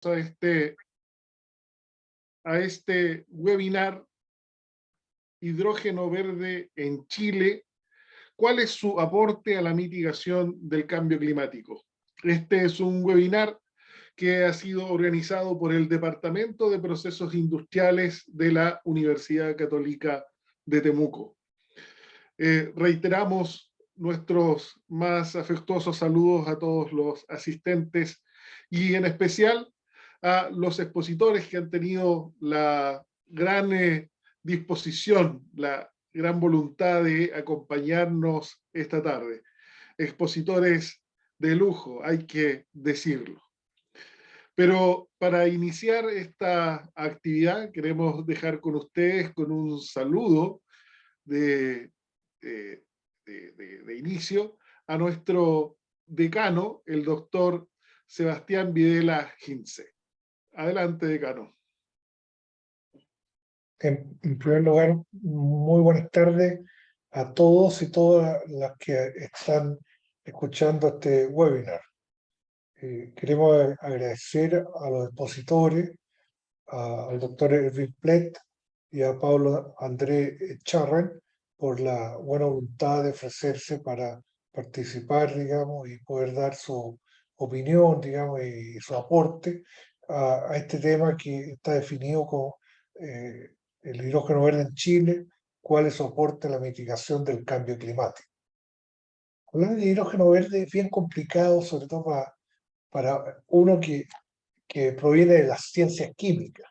a este webinar Hidrógeno Verde en Chile. ¿Cuál es su aporte a la mitigación del cambio climático? Este es un webinar que ha sido organizado por el Departamento de Procesos Industriales de la Universidad Católica de Temuco. Reiteramos nuestros más afectuosos saludos a todos los asistentes y en especial a los expositores que han tenido la gran disposición, la gran voluntad de acompañarnos esta tarde. Expositores de lujo, hay que decirlo. Pero para iniciar esta actividad queremos dejar con ustedes con un saludo de inicio a nuestro decano, el doctor Sebastián Videla Hintze. Adelante, decano. En primer lugar, muy buenas tardes a todos y todas las que están escuchando este webinar. Queremos agradecer a los expositores, al doctor Erwin Plett y a Pablo André Charren por la buena voluntad de ofrecerse para participar, digamos, y poder dar su opinión, digamos, y su aporte a este tema que está definido como el hidrógeno verde en Chile, cuál es su aporte a la mitigación del cambio climático. Hablar de hidrógeno verde es bien complicado, sobre todo para uno que proviene de las ciencias químicas,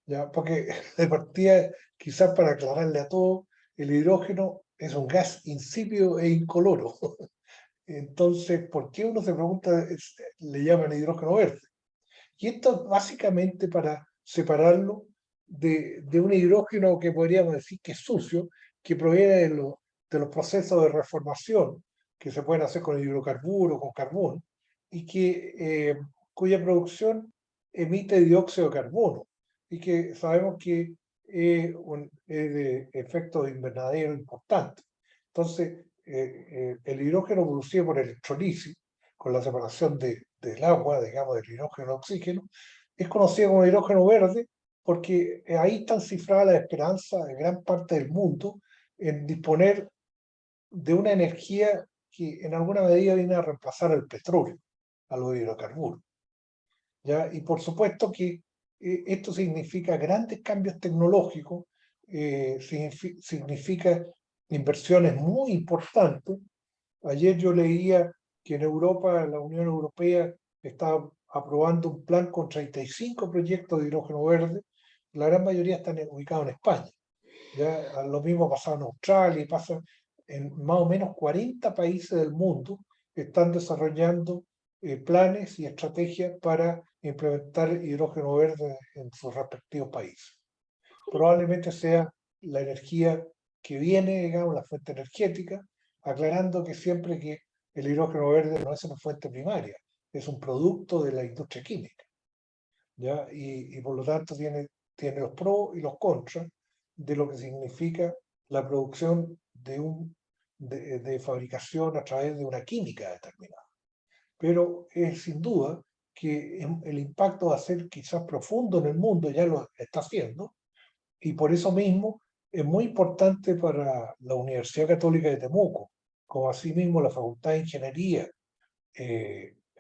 ¿ya? Porque de partida, quizás para aclararle a todos, el hidrógeno es un gas insípido e incoloro. Entonces, ¿por qué uno se pregunta, le llaman hidrógeno verde? Y esto es básicamente para separarlo de un hidrógeno que podríamos decir que es sucio, que proviene de los procesos de reformación que se pueden hacer con hidrocarburos, con carbón, y cuya producción emite dióxido de carbono, y que sabemos que es de efecto invernadero importante. Entonces, el hidrógeno producido por electrolisis, con la separación del agua, digamos, del hidrógeno al oxígeno, es conocido como hidrógeno verde porque ahí están cifradas las esperanzas de gran parte del mundo en disponer de una energía que en alguna medida viene a reemplazar al petróleo, a los hidrocarburos, ¿ya? Y por supuesto que esto significa grandes cambios tecnológicos, significa inversiones muy importantes. Ayer yo leía que en Europa, la Unión Europea está aprobando un plan con 35 proyectos de hidrógeno verde. La gran mayoría están ubicados en España. Ya lo mismo ha pasado en Australia y pasa en más o menos 40 países del mundo que están desarrollando planes y estrategias para implementar hidrógeno verde en sus respectivos países. Probablemente sea la energía que viene, digamos, la fuente energética, aclarando que siempre que el hidrógeno verde no es una fuente primaria, es un producto de la industria química, ¿ya? Y por lo tanto tiene los pros y los contras de lo que significa la producción de fabricación a través de una química determinada. Pero es sin duda que el impacto va a ser quizás profundo en el mundo, ya lo está haciendo, y por eso mismo es muy importante para la Universidad Católica de Temuco, como asimismo la Facultad de Ingeniería,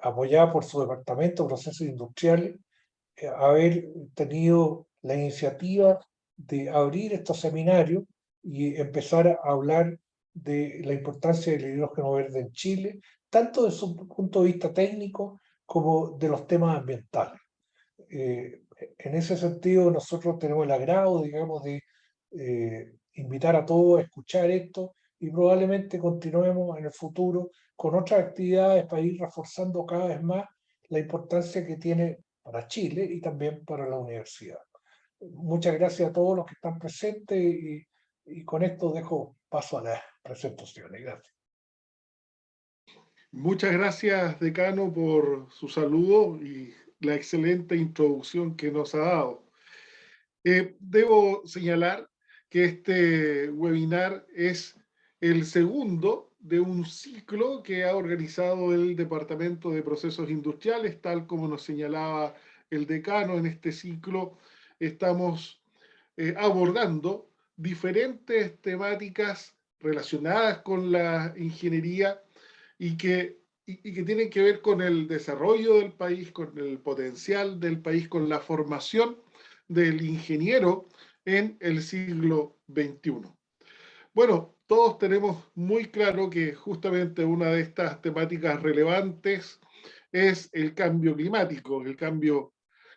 apoyada por su Departamento de Procesos Industriales, haber tenido la iniciativa de abrir estos seminarios y empezar a hablar de la importancia del hidrógeno verde en Chile, tanto desde su punto de vista técnico como de los temas ambientales. En ese sentido, nosotros tenemos el agrado, digamos, de invitar a todos a escuchar esto y probablemente continuemos en el futuro con otras actividades para ir reforzando cada vez más la importancia que tiene para Chile y también para la universidad. Muchas gracias a todos los que están presentes y con esto dejo paso a las presentaciones. Gracias. Muchas gracias, decano, por su saludo y la excelente introducción que nos ha dado. Debo señalar que este webinar es el segundo de un ciclo que ha organizado el Departamento de Procesos Industriales, tal como nos señalaba el decano en este ciclo, estamos abordando diferentes temáticas relacionadas con la ingeniería y que tienen que ver con el desarrollo del país, con el potencial del país, con la formación del ingeniero en el siglo XXI. Bueno, todos tenemos muy claro que justamente una de estas temáticas relevantes es el cambio climático. El cambio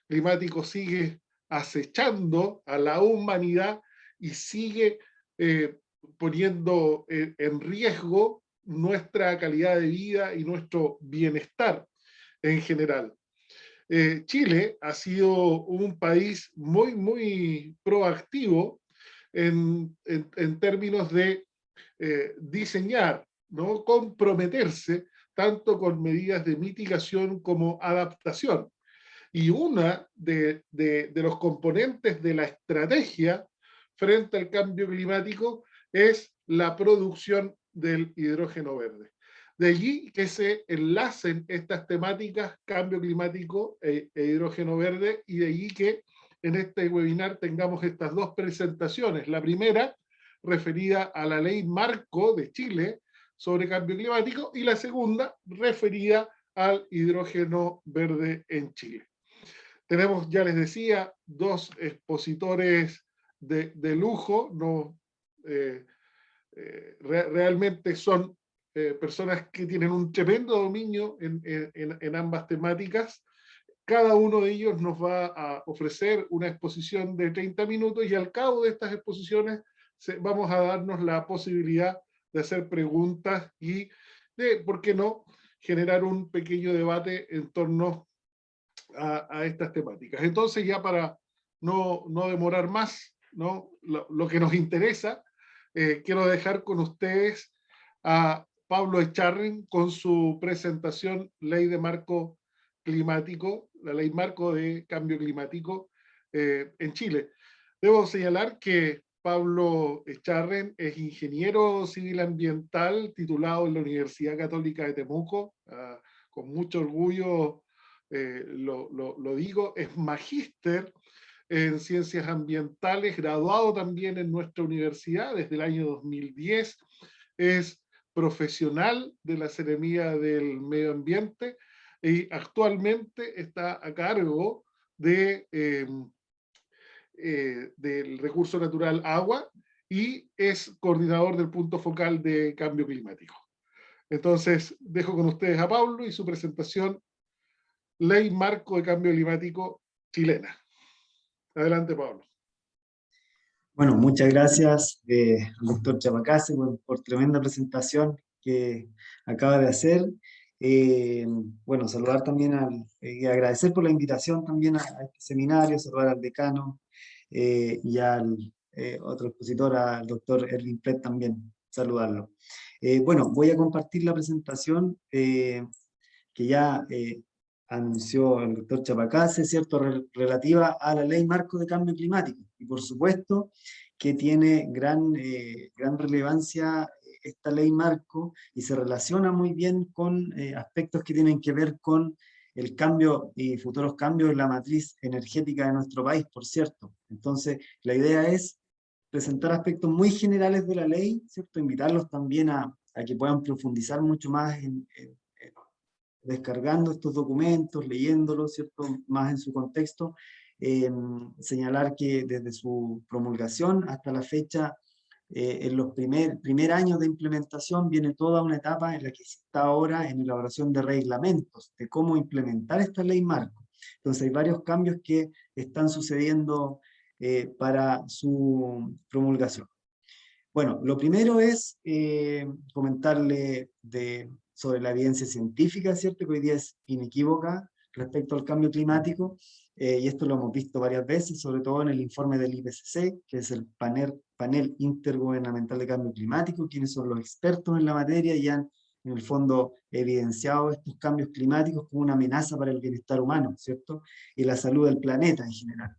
climático sigue acechando a la humanidad y sigue eh, poniendo en riesgo nuestra calidad de vida y nuestro bienestar en general. Chile ha sido un país muy proactivo en términos de diseñar, ¿no? Comprometerse tanto con medidas de mitigación como adaptación. Y una de los componentes de la estrategia frente al cambio climático es la producción del hidrógeno verde. De allí que se enlacen estas temáticas, cambio climático e hidrógeno verde, y de allí que en este webinar tengamos estas dos presentaciones. La primera, referida a la ley marco de Chile sobre cambio climático, y la segunda, referida al hidrógeno verde en Chile. Tenemos, ya les decía, dos expositores de lujo, no, realmente son personas que tienen un tremendo dominio en ambas temáticas. Cada uno de ellos nos va a ofrecer una exposición de 30 minutos y al cabo de estas exposiciones vamos a darnos la posibilidad de hacer preguntas y de, ¿por qué no?, generar un pequeño debate en torno a estas temáticas. Entonces, ya para no demorar más, ¿no?, lo que nos interesa, quiero dejar con ustedes a Pablo Echarren con su presentación Ley de Marco Climático, la Ley Marco de Cambio Climático en Chile. Debo señalar que Pablo Echarren es ingeniero civil ambiental titulado en la Universidad Católica de Temuco, con mucho orgullo lo digo, es magíster en ciencias ambientales, graduado también en nuestra universidad desde el año 2010, es profesional de la Seremía del Medio Ambiente y actualmente está a cargo del recurso natural agua y es coordinador del punto focal de cambio climático. Entonces, dejo con ustedes a Pablo y su presentación, Ley Marco de Cambio Climático chilena. Adelante, Pablo. Bueno, muchas gracias al doctor Chapacase por tremenda presentación que acaba de hacer. Bueno, saludar también y agradecer por la invitación también a este seminario, saludar al decano y al otro expositor, al doctor Erwin Plett también, saludarlo. Bueno, voy a compartir la presentación que ya anunció el doctor Chapacase, ¿cierto?, relativa a la Ley Marco de Cambio Climático. Y por supuesto que tiene gran relevancia esta Ley Marco y se relaciona muy bien con aspectos que tienen que ver con el cambio y futuros cambios en la matriz energética de nuestro país, por cierto. Entonces, la idea es presentar aspectos muy generales de la ley, ¿cierto?, invitarlos también a que puedan profundizar mucho más descargando estos documentos, leyéndolos, ¿cierto?, más en su contexto, señalar que desde su promulgación hasta la fecha, en los primer años de implementación, viene toda una etapa en la que se está ahora en elaboración de reglamentos, de cómo implementar esta ley marco. Entonces hay varios cambios que están sucediendo para su promulgación. Bueno, lo primero es comentarle sobre la evidencia científica, ¿cierto?, que hoy día es inequívoca respecto al cambio climático, y esto lo hemos visto varias veces, sobre todo en el informe del IPCC, que es el panel Intergubernamental de Cambio Climático, quienes son los expertos en la materia y han, en el fondo, evidenciado estos cambios climáticos como una amenaza para el bienestar humano, ¿cierto?, y la salud del planeta en general.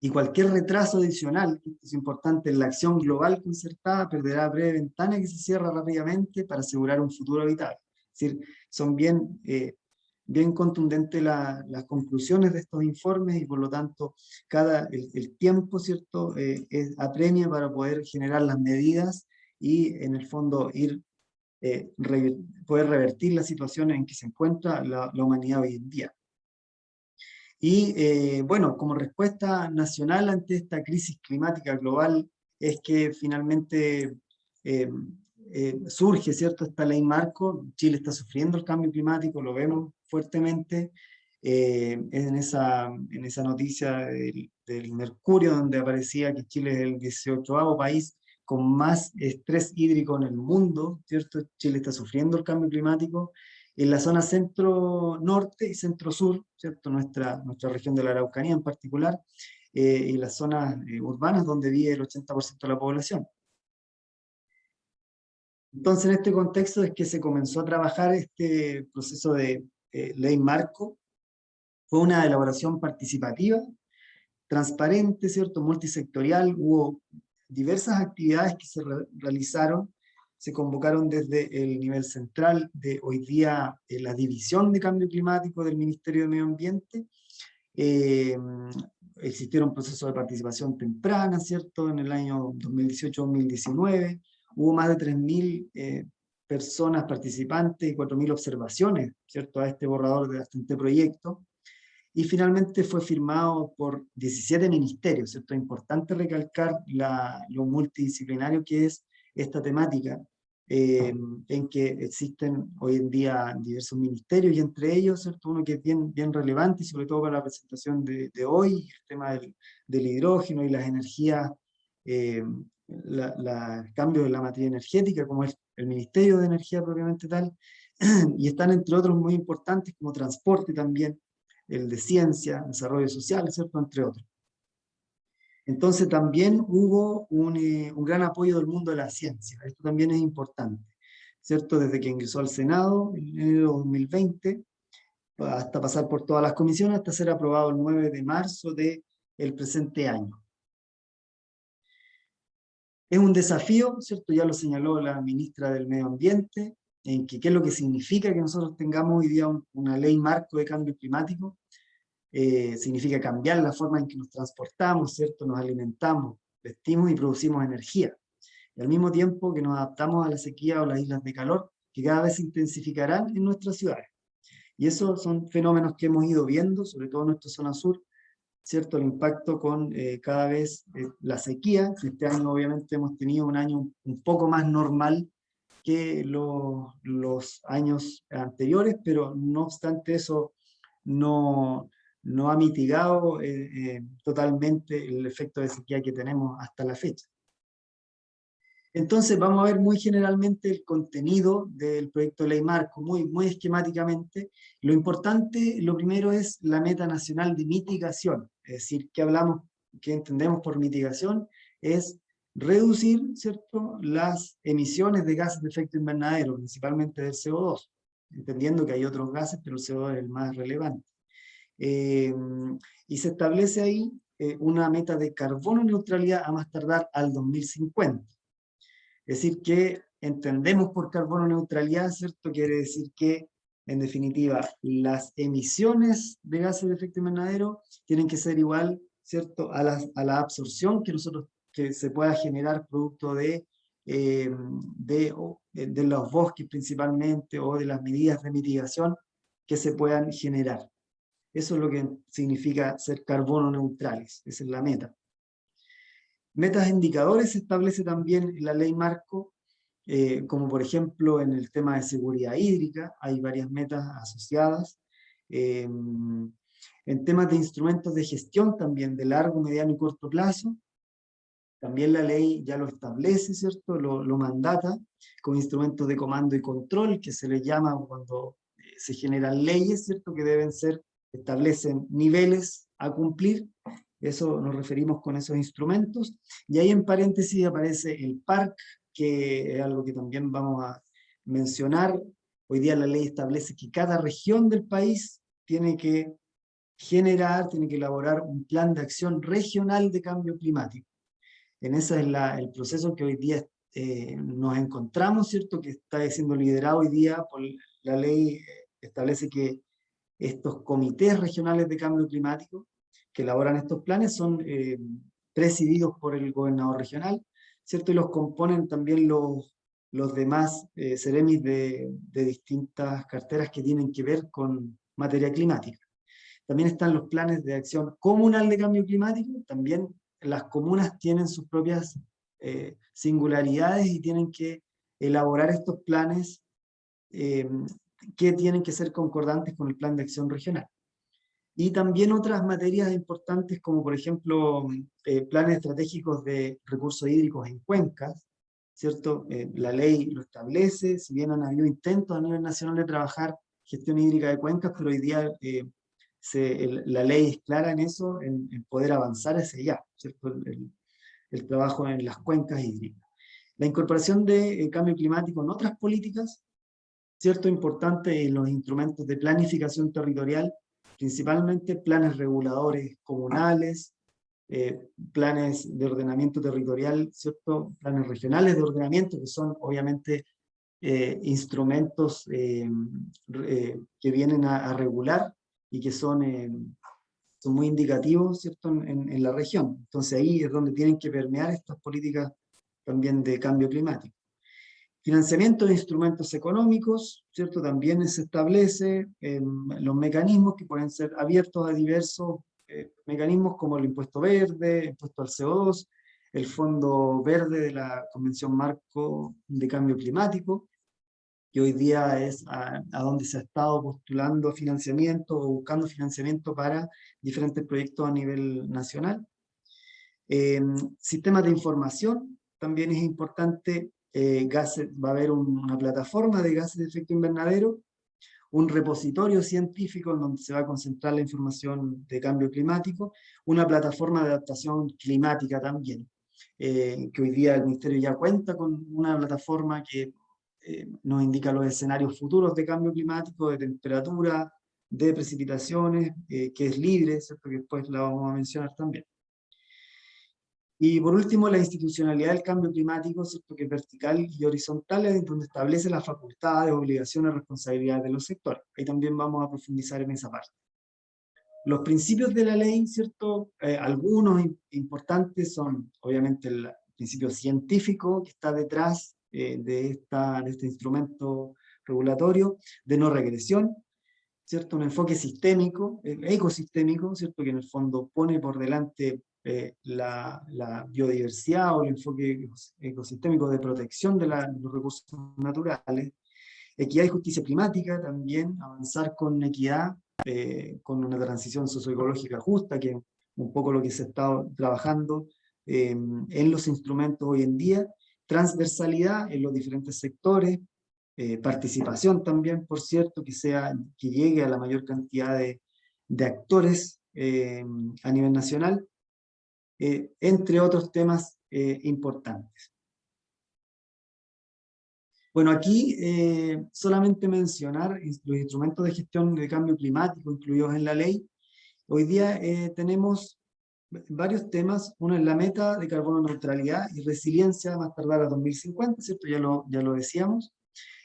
Y cualquier retraso adicional, que es importante, en la acción global concertada perderá breve ventana que se cierra rápidamente para asegurar un futuro habitable. Es decir, son bien bien contundente las conclusiones de estos informes y por lo tanto el tiempo, ¿cierto?, apremia para poder generar las medidas y en el fondo poder revertir la situación en que se encuentra la humanidad hoy en día. Y bueno, como respuesta nacional ante esta crisis climática global es que finalmente surge, ¿cierto?, esta ley marco. Chile está sufriendo el cambio climático, lo vemos fuertemente. En esa noticia del Mercurio, donde aparecía que Chile es el 18º país con más estrés hídrico en el mundo, ¿cierto? Chile está sufriendo el cambio climático. En la zona centro-norte y centro-sur, ¿cierto?, nuestra región de la Araucanía en particular, y las zonas urbanas donde vive el 80% de la población. Entonces, en este contexto es que se comenzó a trabajar este proceso de ley marco. Fue una elaboración participativa, transparente, ¿cierto?, multisectorial. Hubo diversas actividades que se realizaron, se convocaron desde el nivel central de hoy día la División de Cambio Climático del Ministerio de Medio Ambiente. Existieron procesos de participación temprana, ¿cierto?, en el año 2018-2019. Hubo más de 3.000 personas participantes y 4.000 observaciones, ¿cierto?, a este borrador de este proyecto. Y finalmente fue firmado por 17 ministerios, ¿cierto? Es importante recalcar lo multidisciplinario que es esta temática, en que existen hoy en día diversos ministerios, y entre ellos, ¿cierto?, uno que es bien relevante, y sobre todo para la presentación de hoy, el tema del hidrógeno y las energías, el cambio de la materia energética, como es el Ministerio de Energía propiamente tal, y están entre otros muy importantes como transporte también, el de ciencia, desarrollo social, ¿cierto?, entre otros. Entonces también hubo un gran apoyo del mundo de la ciencia. Esto también es importante, ¿cierto? Desde que ingresó al Senado en enero de 2020, hasta pasar por todas las comisiones, hasta ser aprobado el 9 de marzo del presente año. Es un desafío, ¿cierto? Ya lo señaló la ministra del Medio Ambiente, en que qué es lo que significa que nosotros tengamos hoy día una ley marco de cambio climático. Significa cambiar la forma en que nos transportamos, ¿cierto?, nos alimentamos, vestimos y producimos energía. Y al mismo tiempo que nos adaptamos a la sequía o las islas de calor, que cada vez se intensificarán en nuestras ciudades. Y esos son fenómenos que hemos ido viendo, sobre todo en nuestra zona sur, ¿cierto?, el impacto con cada vez la sequía, que este año obviamente hemos tenido un año un poco más normal que los años anteriores, pero no obstante eso no ha mitigado totalmente el efecto de sequía que tenemos hasta la fecha. Entonces vamos a ver muy generalmente el contenido del proyecto de ley marco, muy esquemáticamente. Lo importante, lo primero es la meta nacional de mitigación, es decir, ¿qué entendemos por mitigación? Es reducir, ¿cierto?, las emisiones de gases de efecto invernadero, principalmente del CO2, entendiendo que hay otros gases, pero el CO2 es el más relevante. Y se establece ahí una meta de carbono neutralidad a más tardar al 2050. Es decir, que entendemos por carbono neutralidad, ¿cierto? Quiere decir que, en definitiva, las emisiones de gases de efecto invernadero tienen que ser igual, ¿cierto?, a la absorción que se pueda generar producto de los bosques principalmente, o de las medidas de mitigación que se puedan generar. Eso es lo que significa ser carbono neutrales, esa es la meta. Metas e indicadores se establece también en la ley marco, como por ejemplo en el tema de seguridad hídrica, hay varias metas asociadas. En temas de instrumentos de gestión también, de largo, mediano y corto plazo, también la ley ya lo establece, ¿cierto? Lo mandata con instrumentos de comando y control, que se les llama cuando se generan leyes, ¿cierto?, que establecen niveles a cumplir. Eso nos referimos con esos instrumentos. Y ahí en paréntesis aparece el PARC, que es algo que también vamos a mencionar. Hoy día la ley establece que cada región del país tiene que elaborar un plan de acción regional de cambio climático. En ese es el proceso que hoy día nos encontramos, ¿cierto?, que está siendo liderado hoy día por la ley, establece que estos comités regionales de cambio climático que elaboran estos planes son presididos por el gobernador regional, ¿cierto? Y los componen también los demás seremis de distintas carteras que tienen que ver con materia climática. También están los planes de acción comunal de cambio climático. También las comunas tienen sus propias singularidades y tienen que elaborar estos planes que tienen que ser concordantes con el plan de acción regional. Y también otras materias importantes como por ejemplo planes estratégicos de recursos hídricos en cuencas, ¿cierto? La ley lo establece, si bien han habido intentos a nivel nacional de trabajar gestión hídrica de cuencas, pero hoy día la ley es clara en eso, en poder avanzar hacia allá, ¿cierto? El trabajo en las cuencas hídricas. La incorporación de cambio climático en otras políticas, ¿cierto? Importante en los instrumentos de planificación territorial, principalmente planes reguladores comunales, planes de ordenamiento territorial, ¿cierto? Planes regionales de ordenamiento, que son obviamente instrumentos que vienen a regular y que son muy indicativos, ¿cierto? En la región. Entonces ahí es donde tienen que permear estas políticas también de cambio climático. Financiamiento de instrumentos económicos, ¿cierto? También se establece los mecanismos que pueden ser abiertos a diversos mecanismos como el impuesto verde, impuesto al CO2, el Fondo Verde de la Convención Marco de Cambio Climático, que hoy día es a donde se ha estado postulando financiamiento o buscando financiamiento para diferentes proyectos a nivel nacional. Sistemas de información, también es importante, va a haber una plataforma de gases de efecto invernadero, un repositorio científico en donde se va a concentrar la información de cambio climático, una plataforma de adaptación climática también, que hoy día el Ministerio ya cuenta con una plataforma que nos indica los escenarios futuros de cambio climático, de temperatura, de precipitaciones, que es libre, ¿cierto? Que después la vamos a mencionar también. Y por último, la institucionalidad del cambio climático, ¿cierto? Que es vertical y horizontal, es donde establece las facultades, obligaciones, responsabilidades de los sectores. Ahí también vamos a profundizar en esa parte. Los principios de la ley, ¿cierto? Algunos importantes son, obviamente, el principio científico que está detrás de este instrumento regulatorio, de no regresión, ¿cierto? Un enfoque sistémico, ecosistémico, ¿cierto? Que en el fondo pone por delante la biodiversidad o el enfoque ecosistémico de protección de los recursos naturales. Equidad y justicia climática también, avanzar con equidad, con una transición socioecológica justa, que es un poco lo que se está trabajando en los instrumentos hoy en día. Transversalidad en los diferentes sectores, participación también, por cierto, que llegue a la mayor cantidad de actores a nivel nacional, entre otros temas importantes. Bueno, aquí solamente mencionar los instrumentos de gestión de cambio climático incluidos en la ley. Hoy día tenemos varios temas. Uno es la meta de carbono neutralidad y resiliencia más tardar a 2050, ¿cierto? Ya lo decíamos.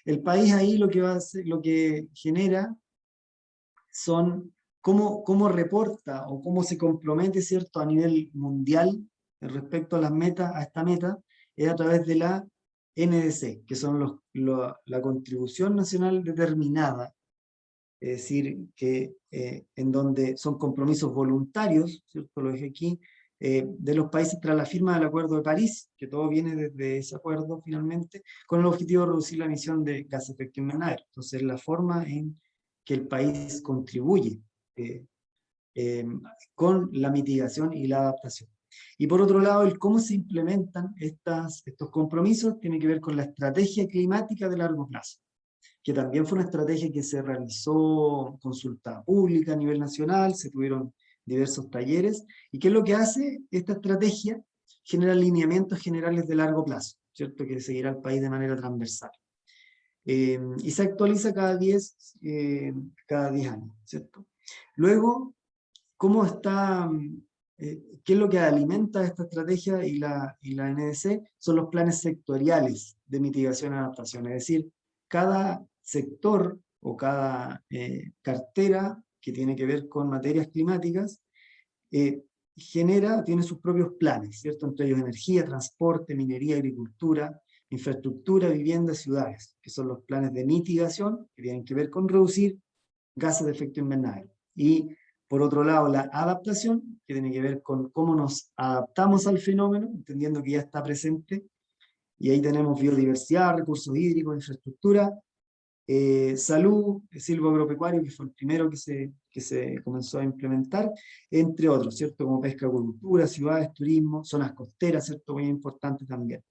El país ahí lo que genera son cómo reporta o cómo se compromete, ¿cierto? A nivel mundial respecto a las metas, a esta meta, es a través de la NDC, que son la contribución nacional determinada, es decir, que en donde son compromisos voluntarios, ¿cierto? Lo dije aquí, de los países tras la firma del Acuerdo de París, que todo viene desde ese acuerdo finalmente, con el objetivo de reducir la emisión de gases de efecto invernadero. Entonces, la forma en que el país contribuye con la mitigación y la adaptación. Y por otro lado, el cómo se implementan estos compromisos tiene que ver con la estrategia climática de largo plazo, que también fue una estrategia que se realizó consulta pública a nivel nacional, se tuvieron diversos talleres, y ¿qué es lo que hace esta estrategia? Genera lineamientos generales de largo plazo, ¿cierto? Que seguirá el país de manera transversal. Y se actualiza cada 10 años, ¿cierto? Luego, ¿cómo está, qué es lo que alimenta esta estrategia y la NDC? Son los planes sectoriales de mitigación y adaptación, es decir, cada sector o cada cartera que tiene que ver con materias climáticas, tiene sus propios planes, ¿cierto? Entre ellos energía, transporte, minería, agricultura, infraestructura, vivienda, ciudades, que son los planes de mitigación, que tienen que ver con reducir gases de efecto invernadero. Y por otro lado, la adaptación, que tiene que ver con cómo nos adaptamos al fenómeno, entendiendo que ya está presente, y ahí tenemos biodiversidad, recursos hídricos, infraestructura, salud, silvoagropecuario, que fue el primero que se comenzó a implementar, entre otros, ¿cierto? Como pesca, agricultura, ciudades, turismo, zonas costeras, ¿cierto? Muy importante también.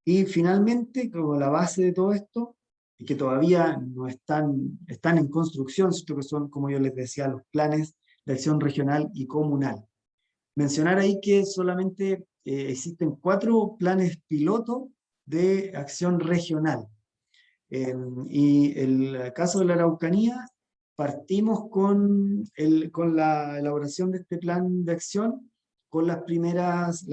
Y finalmente, como la base de todo esto, y que todavía no están en construcción, ¿cierto? Que son, como yo les decía, los planes de acción regional y comunal. Mencionar ahí que solamente existen 4 planes piloto de acción regional. Y el caso de la Araucanía, partimos con la elaboración de este plan de acción, con las primeras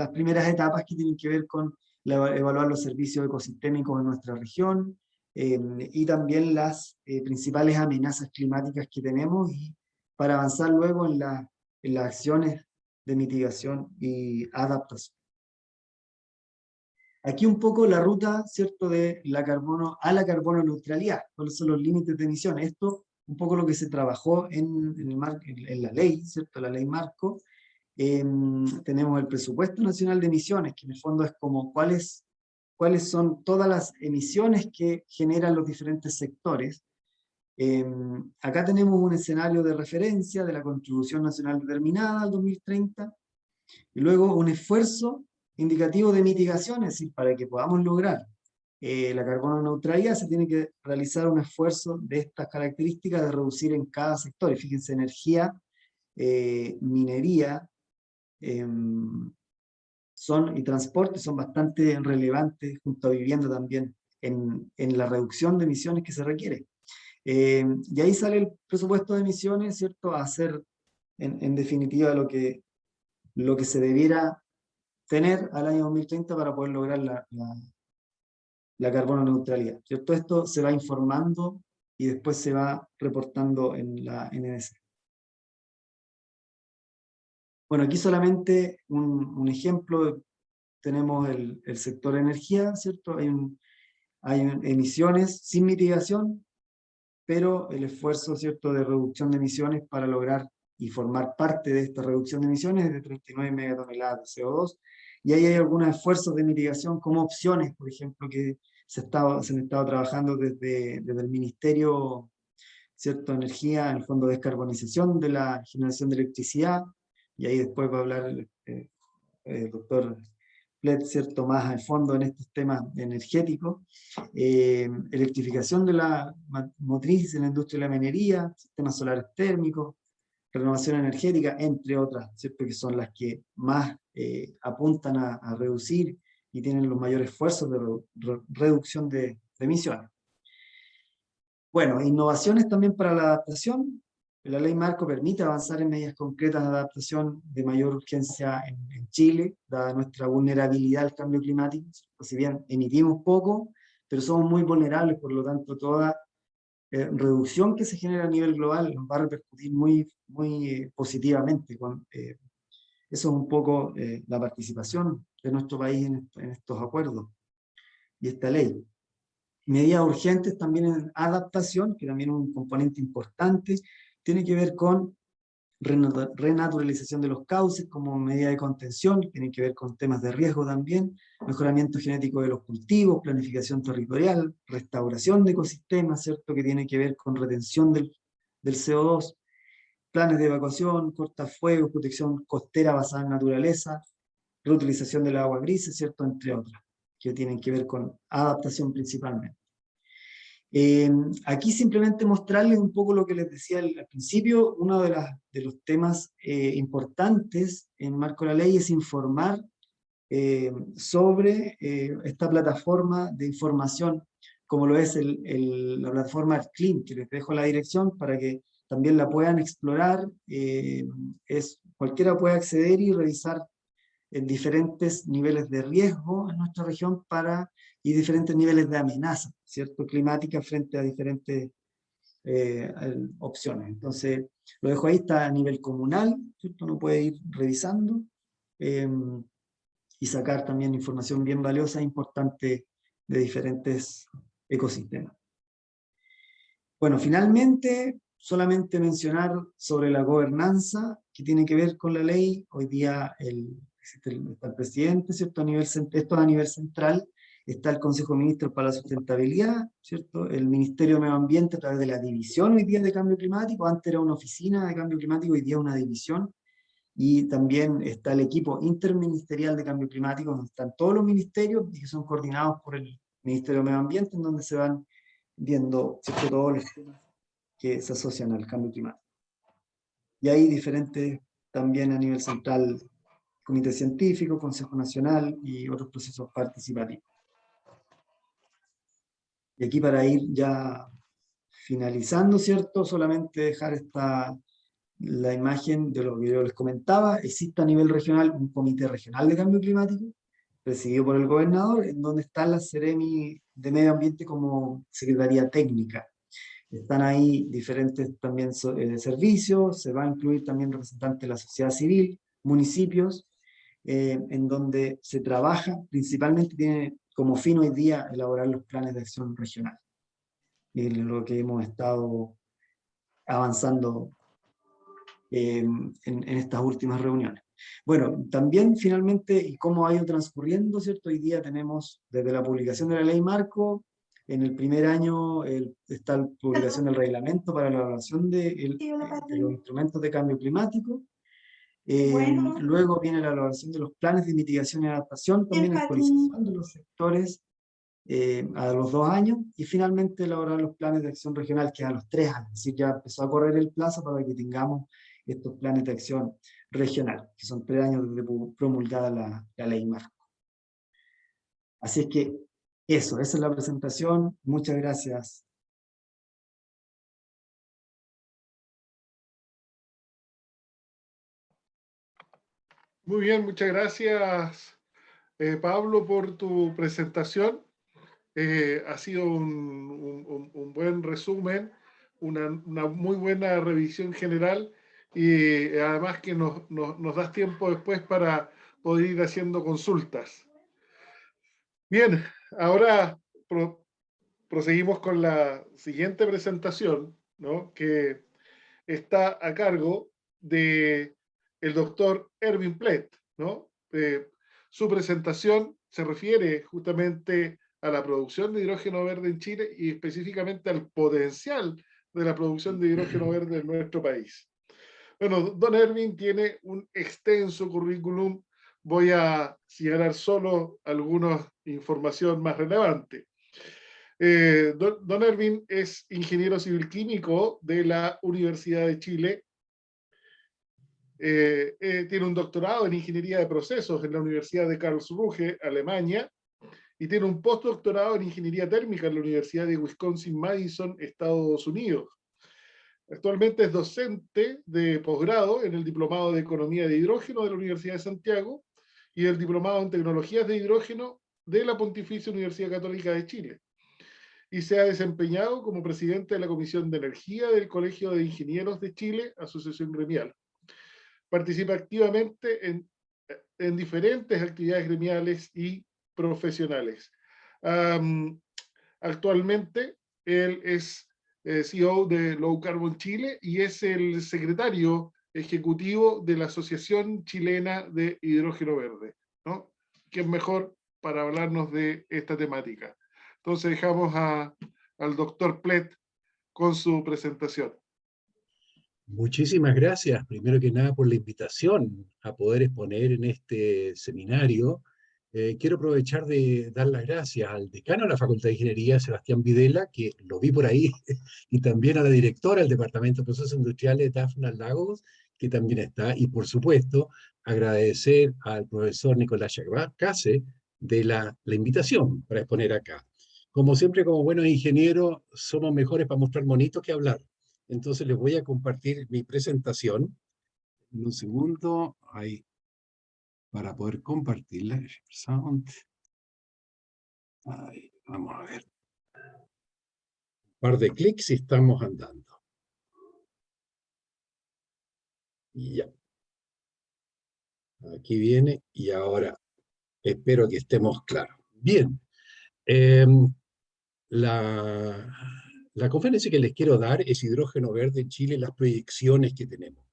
etapas que tienen que ver con evaluar los servicios ecosistémicos en nuestra región, y también las principales amenazas climáticas que tenemos, y para avanzar luego en las acciones de mitigación y adaptación. Aquí un poco la ruta, ¿cierto?, de la carbono neutralidad, cuáles son los límites de emisiones. Esto un poco lo que se trabajó en la ley, ¿cierto?, la ley marco. Tenemos el presupuesto nacional de emisiones, que en el fondo es como cuáles son todas las emisiones que generan los diferentes sectores. Acá tenemos un escenario de referencia de la contribución nacional determinada al 2030, y luego un esfuerzo indicativo de mitigación, es decir, para que podamos lograr la carbono neutralidad se tiene que realizar un esfuerzo de estas características de reducir en cada sector. Y fíjense, energía, minería y transporte son bastante relevantes, junto a vivienda también, en la reducción de emisiones que se requiere. Y ahí sale el presupuesto de emisiones, ¿cierto?, a hacer en definitiva lo que se debiera tener al año 2030 para poder lograr la carbono neutralidad, ¿cierto? Esto se va informando y después se va reportando en la NDC. Bueno, aquí solamente un ejemplo. Tenemos el sector energía, ¿cierto? Hay emisiones sin mitigación, pero el esfuerzo, ¿cierto?, de reducción de emisiones para lograr y formar parte de esta reducción de emisiones es de 39 megatoneladas de CO2, y ahí hay algunos esfuerzos de mitigación como opciones, por ejemplo, que se han estado trabajando desde el Ministerio, ¿cierto?, de Energía, en el Fondo de Descarbonización de la Generación de Electricidad, y ahí después va a hablar el doctor Plet, ¿cierto?, más al fondo en estos temas energéticos, electrificación de la motriz en la industria de la minería, sistemas solares térmicos, renovación energética, entre otras, ¿cierto?, que son las que más apuntan a reducir y tienen los mayores esfuerzos de reducción de emisiones. Bueno, innovaciones también para la adaptación. La ley marco permite avanzar en medidas concretas de adaptación de mayor urgencia en Chile, dada nuestra vulnerabilidad al cambio climático. Si bien emitimos poco, pero somos muy vulnerables, por lo tanto toda reducción que se genera a nivel global nos va a repercutir muy positivamente. Eso es un poco la participación de nuestro país en estos acuerdos y esta ley. Medidas urgentes también en adaptación, que también es un componente importante, tiene que ver con renaturalización de los cauces como medida de contención, tiene que ver con temas de riesgo también, mejoramiento genético de los cultivos, planificación territorial, restauración de ecosistemas, ¿cierto?, que tiene que ver con retención del CO2, planes de evacuación, cortafuegos, protección costera basada en naturaleza, reutilización del agua gris, ¿cierto?, entre otras, que tienen que ver con adaptación principalmente. Aquí simplemente mostrarles un poco lo que les decía al principio. Uno de los temas importantes en marco de la ley es informar sobre esta plataforma de información, como lo es la plataforma ArcClean, que les dejo la dirección para que también la puedan explorar. Cualquiera puede acceder y revisar en diferentes niveles de riesgo en nuestra región y diferentes niveles de amenaza, ¿cierto?, climática frente a diferentes opciones. Entonces, lo dejo ahí, está a nivel comunal, ¿cierto? Uno puede ir revisando y sacar también información bien valiosa e importante de diferentes ecosistemas. Bueno, finalmente, solamente mencionar sobre la gobernanza que tiene que ver con la ley. Hoy día está el presidente, ¿cierto? Esto a nivel central. Está el Consejo de Ministros para la Sustentabilidad, ¿cierto? El Ministerio de Medio Ambiente a través de la división hoy día de Cambio Climático. Antes era una oficina de Cambio Climático, hoy día una división. Y también está el equipo interministerial de Cambio Climático, donde están todos los ministerios y que son coordinados por el Ministerio de Medio Ambiente, en donde se van viendo, ¿cierto?, todos los temas que se asocian al cambio climático. Y hay diferentes, también a nivel central, Comité Científico, Consejo Nacional y otros procesos participativos. Y aquí para ir ya finalizando, ¿cierto? Solamente dejar la imagen de lo que yo les comentaba. Existe a nivel regional un Comité Regional de Cambio Climático, presidido por el gobernador, en donde está la Seremi de Medio Ambiente como Secretaría Técnica. Están ahí diferentes también servicios, se va a incluir también representantes de la sociedad civil, municipios, en donde se trabaja, principalmente tiene como fin hoy día elaborar los planes de acción regional. Y lo que hemos estado avanzando en estas últimas reuniones. Bueno, también finalmente, y cómo ha ido transcurriendo, ¿cierto? Hoy día tenemos, desde la publicación de la ley marco, en el primer año está la publicación del reglamento para la evaluación de los instrumentos de cambio climático. Luego viene la elaboración de los planes de mitigación y adaptación, también actualización de los sectores a los 2 años, y finalmente elaborar los planes de acción regional, que a los 3 años. Es decir, ya empezó a correr el plazo para que tengamos estos planes de acción regional, que son 3 años desde promulgada la ley marco. Así es que esa es la presentación. Muchas gracias. Muy bien, muchas gracias, Pablo, por tu presentación. Ha sido un buen resumen, una muy buena revisión general, y además que nos das tiempo después para poder ir haciendo consultas. Bien, ahora proseguimos con la siguiente presentación, ¿no?, que está a cargo de el doctor Erwin Plett, ¿no? Su presentación se refiere justamente a la producción de hidrógeno verde en Chile y específicamente al potencial de la producción de hidrógeno verde en nuestro país. Bueno, don Erwin tiene un extenso currículum. Voy a señalar solo alguna información más relevante. Don Erwin es ingeniero civil químico de la Universidad de Chile. Tiene un doctorado en ingeniería de procesos en la Universidad de Karlsruhe, Alemania, y tiene un postdoctorado en ingeniería térmica en la Universidad de Wisconsin-Madison, Estados Unidos. Actualmente es docente de posgrado en el Diplomado de Economía de Hidrógeno de la Universidad de Santiago y el Diplomado en Tecnologías de Hidrógeno de la Pontificia Universidad Católica de Chile. Y se ha desempeñado como presidente de la Comisión de Energía del Colegio de Ingenieros de Chile, asociación gremial. Participa activamente en diferentes actividades gremiales y profesionales. Actualmente, él es CEO de Low Carbon Chile y es el secretario ejecutivo de la Asociación Chilena de Hidrógeno Verde, ¿no? ¿Quién mejor para hablarnos de esta temática? Entonces dejamos al doctor Plett con su presentación. Muchísimas gracias, primero que nada, por la invitación a poder exponer en este seminario. Quiero aprovechar de dar las gracias al decano de la Facultad de Ingeniería, Sebastián Videla, que lo vi por ahí, y también a la directora del Departamento de Procesos Industriales, Dafna Lagos, que también está, y por supuesto, agradecer al profesor Nicolás Case de la invitación para exponer acá. Como siempre, como buenos ingenieros, somos mejores para mostrar monitos que hablar. Entonces les voy a compartir mi presentación. En un segundo, ahí, para poder compartirla. Ahí, vamos a ver. Par de clics y estamos andando. Y ya. Aquí viene y ahora espero que estemos claros. Bien. La conferencia que les quiero dar es Hidrógeno Verde en Chile, las proyecciones que tenemos.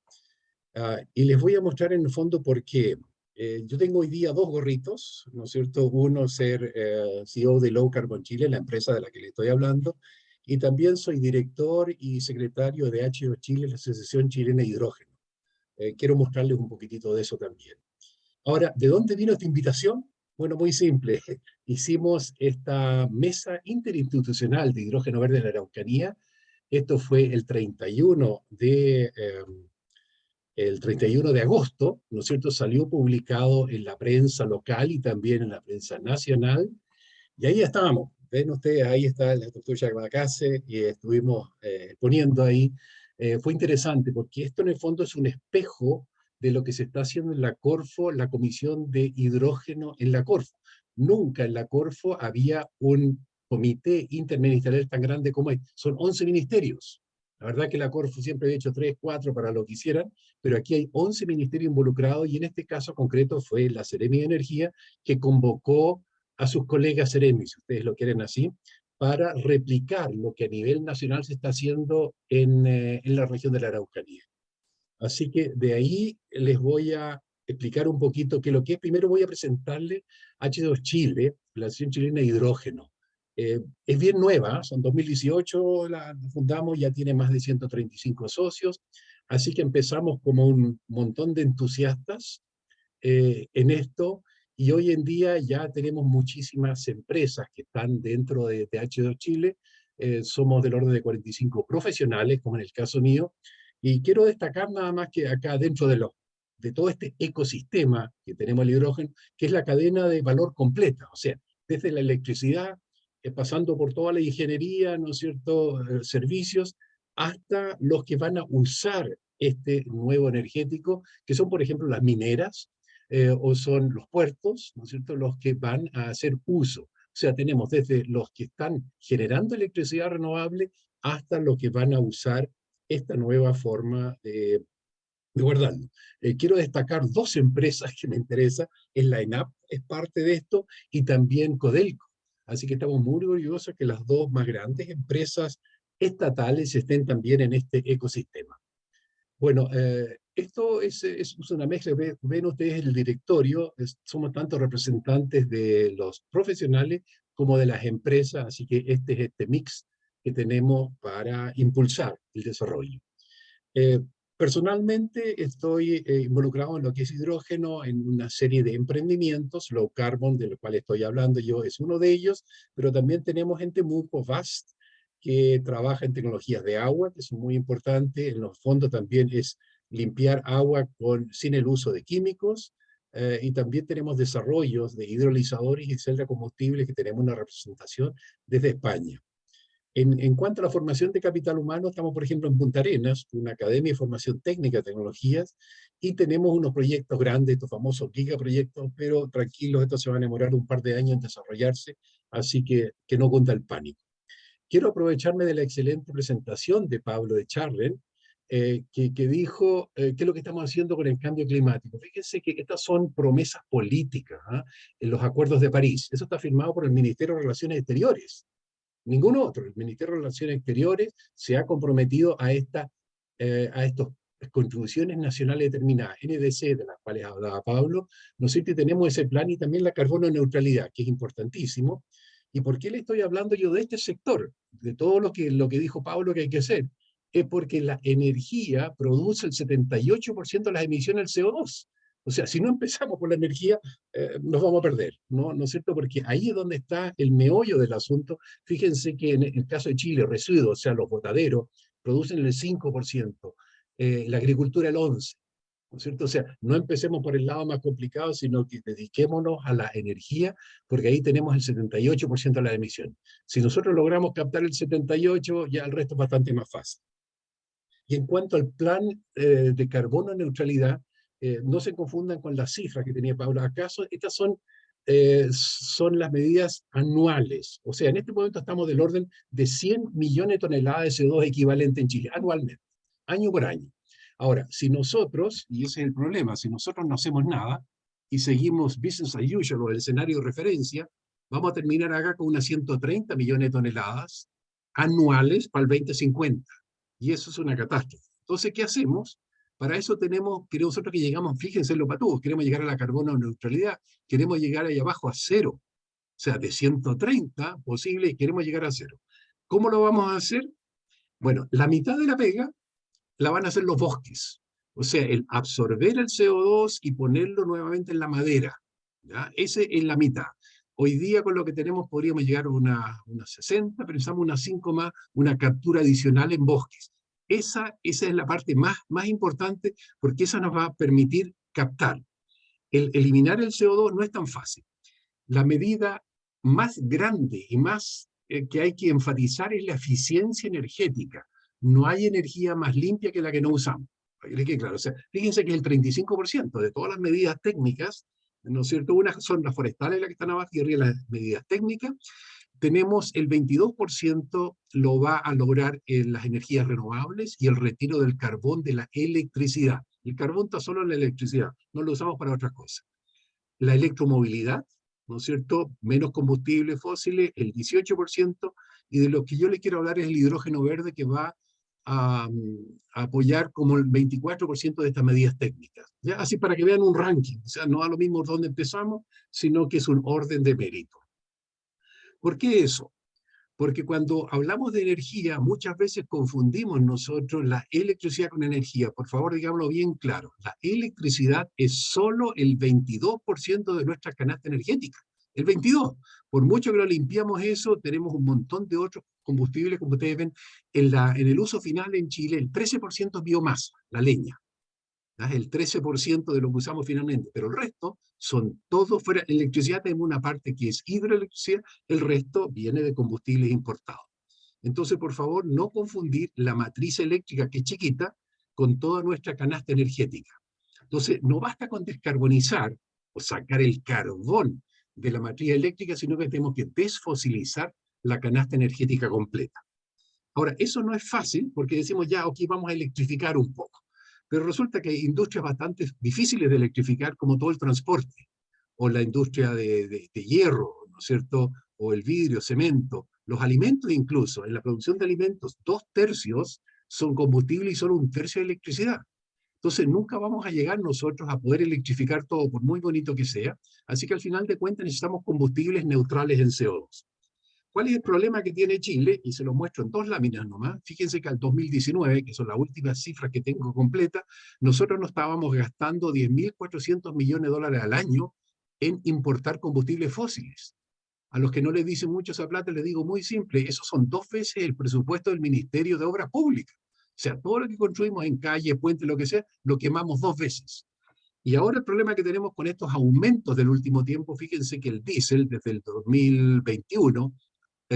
Y les voy a mostrar en el fondo por qué. Yo tengo hoy día dos gorritos, ¿no es cierto? Uno, ser CEO de Low Carbon Chile, la empresa de la que les estoy hablando, y también soy director y secretario de H2 Chile, la Asociación Chilena de Hidrógeno. Quiero mostrarles un poquitito de eso también. Ahora, ¿de dónde vino esta invitación? Bueno, muy simple. Hicimos esta mesa interinstitucional de hidrógeno verde en la Araucanía. Esto fue el 31 de agosto, ¿no es cierto? Salió publicado en la prensa local y también en la prensa nacional. Y ahí estábamos. Ven ustedes, ahí está la tortuga Guadacase y estuvimos poniendo ahí. Fue interesante porque esto en el fondo es un espejo de lo que se está haciendo en la Corfo, la Comisión de Hidrógeno en la Corfo. Nunca en la Corfo había un comité interministerial tan grande como este. Son 11 ministerios. La verdad que la Corfo siempre ha hecho 3, 4 para lo que hicieran, pero aquí hay 11 ministerios involucrados y en este caso concreto fue la Seremi de Energía que convocó a sus colegas Seremi, si ustedes lo quieren así, para replicar lo que a nivel nacional se está haciendo en la región de la Araucanía. Así que de ahí les voy a explicar un poquito qué es lo que es. Primero voy a presentarle H2 Chile, la Asociación Chilena de Hidrógeno. Es bien nueva, son 2018, la fundamos, ya tiene más de 135 socios, así que empezamos como un montón de entusiastas en esto, y hoy en día ya tenemos muchísimas empresas que están dentro de H2 Chile. Somos del orden de 45 profesionales, como en el caso mío, y quiero destacar nada más que acá dentro de todo este ecosistema que tenemos el hidrógeno, que es la cadena de valor completa, o sea, desde la electricidad, pasando por toda la ingeniería, ¿no es cierto?, servicios, hasta los que van a usar este nuevo energético, que son, por ejemplo, las mineras, o son los puertos, ¿no es cierto?, los que van a hacer uso. O sea, tenemos desde los que están generando electricidad renovable hasta los que van a usar esta nueva forma de guardarlo. Quiero destacar dos empresas que me interesan, es la ENAP, es parte de esto, y también Codelco. Así que estamos muy orgullosos que las dos más grandes empresas estatales estén también en este ecosistema. Bueno, esto es una mezcla, ven ustedes el directorio, somos tanto representantes de los profesionales como de las empresas, así que este es este mix que tenemos para impulsar el desarrollo. Personalmente estoy involucrado en lo que es hidrógeno en una serie de emprendimientos, low carbon, de los cuales estoy hablando yo es uno de ellos, pero también tenemos en Temuco, VAST, que trabaja en tecnologías de agua, que es muy importante. En los fondos también es limpiar agua sin el uso de químicos, y también tenemos desarrollos de hidrolizadores y celdas de combustible que tenemos una representación desde España. En cuanto a la formación de capital humano, estamos, por ejemplo, en Punta Arenas, una academia de formación técnica de tecnologías, y tenemos unos proyectos grandes, estos famosos gigaproyectos, pero tranquilos, estos se van a demorar un par de años en desarrollarse, así que no cunda el pánico. Quiero aprovecharme de la excelente presentación de Pablo de Charlen, que dijo qué es lo que estamos haciendo con el cambio climático. Fíjense que estas son promesas políticas, en los acuerdos de París. Eso está firmado por el Ministerio de Relaciones Exteriores. Ningún otro. El Ministerio de Relaciones Exteriores se ha comprometido a estas contribuciones nacionales determinadas, NDC, de las cuales hablaba Pablo. Nosotros tenemos ese plan y también la carbono neutralidad, que es importantísimo. ¿Y por qué le estoy hablando yo de este sector? De todo lo que dijo Pablo que hay que hacer. Es porque la energía produce el 78% de las emisiones del CO2. O sea, si no empezamos por la energía, nos vamos a perder, ¿no? ¿No es cierto? Porque ahí es donde está el meollo del asunto. Fíjense que en el caso de Chile, residuos, o sea, los botaderos, producen el 5%, la agricultura el 11%. ¿No es cierto? O sea, no empecemos por el lado más complicado, sino que dediquémonos a la energía, porque ahí tenemos el 78% de la emisión. Si nosotros logramos captar el 78%, ya el resto es bastante más fácil. Y en cuanto al plan de carbono neutralidad, no se confundan con las cifras que tenía Pablo. ¿Acaso estas son son las medidas anuales. O sea, en este momento estamos del orden de 100 millones de toneladas de CO2 equivalente en Chile, anualmente, año por año. Ahora, si nosotros, y ese es el problema, si nosotros no hacemos nada y seguimos business as usual o el escenario de referencia, vamos a terminar acá con unas 130 millones de toneladas anuales para el 2050. Y eso es una catástrofe. Entonces, ¿qué hacemos? Para eso queremos nosotros que llegamos, fíjense en los patúos, queremos llegar a la carbono neutralidad, queremos llegar ahí abajo a cero. O sea, de 130 posible, queremos llegar a cero. ¿Cómo lo vamos a hacer? Bueno, la mitad de la pega la van a hacer los bosques. O sea, el absorber el CO2 y ponerlo nuevamente en la madera. ¿Ya? Ese es la mitad. Hoy día con lo que tenemos podríamos llegar a unas 60, pensamos unas 5 más, una captura adicional en bosques. Esa es la parte más importante porque esa nos va a permitir captar. El eliminar el CO2 no es tan fácil. La medida más grande y más que hay que enfatizar es la eficiencia energética. No hay energía más limpia que la que no usamos. Claro, o sea, fíjense que el 35% de todas las medidas técnicas, ¿no es cierto? Unas son las forestales las que están abajo y arriba las medidas técnicas. Tenemos el 22% lo va a lograr en las energías renovables y el retiro del carbón de la electricidad. El carbón está solo en la electricidad, no lo usamos para otras cosas. La electromovilidad, ¿no es cierto? Menos combustibles fósiles, el 18%, y de lo que yo le quiero hablar es el hidrógeno verde que va a apoyar como el 24% de estas medidas técnicas. ¿Ya? Así para que vean un ranking, o sea, no a lo mismo donde empezamos, sino que es un orden de mérito. ¿Por qué eso? Porque cuando hablamos de energía, muchas veces confundimos nosotros la electricidad con energía. Por favor, digámoslo bien claro. La electricidad es solo el 22% de nuestra canasta energética. El 22%. Por mucho que lo limpiamos eso, tenemos un montón de otros combustibles, como ustedes ven, en el uso final en Chile, el 13% es biomasa, la leña. El 13% de lo que usamos finalmente, pero el resto son todos fuera. En electricidad tenemos una parte que es hidroelectricidad, el resto viene de combustibles importados. Entonces, por favor, no confundir la matriz eléctrica, que es chiquita, con toda nuestra canasta energética. Entonces, no basta con descarbonizar o sacar el carbón de la matriz eléctrica, sino que tenemos que desfosilizar la canasta energética completa. Ahora, eso no es fácil porque decimos ya, ok, vamos a electrificar un poco. Pero resulta que hay industrias bastante difíciles de electrificar, como todo el transporte, o la industria de hierro, ¿no es cierto? O el vidrio, cemento, los alimentos incluso. En la producción de alimentos, 2/3 son combustible y solo 1/3 de electricidad. Entonces nunca vamos a llegar nosotros a poder electrificar todo, por muy bonito que sea. Así que al final de cuentas necesitamos combustibles neutrales en CO2. ¿Cuál es el problema que tiene Chile? Y se lo muestro en 2 láminas nomás. Fíjense que al 2019, que son las últimas cifras que tengo completas, nosotros nos estábamos gastando 10.400 millones de dólares al año en importar combustibles fósiles. A los que no les dicen mucho esa plata, les digo muy simple, eso son 2 veces el presupuesto del Ministerio de Obras Públicas. O sea, todo lo que construimos en calle, puente, lo que sea, lo quemamos 2 veces. Y ahora el problema que tenemos con estos aumentos del último tiempo, fíjense que el diésel desde el 2021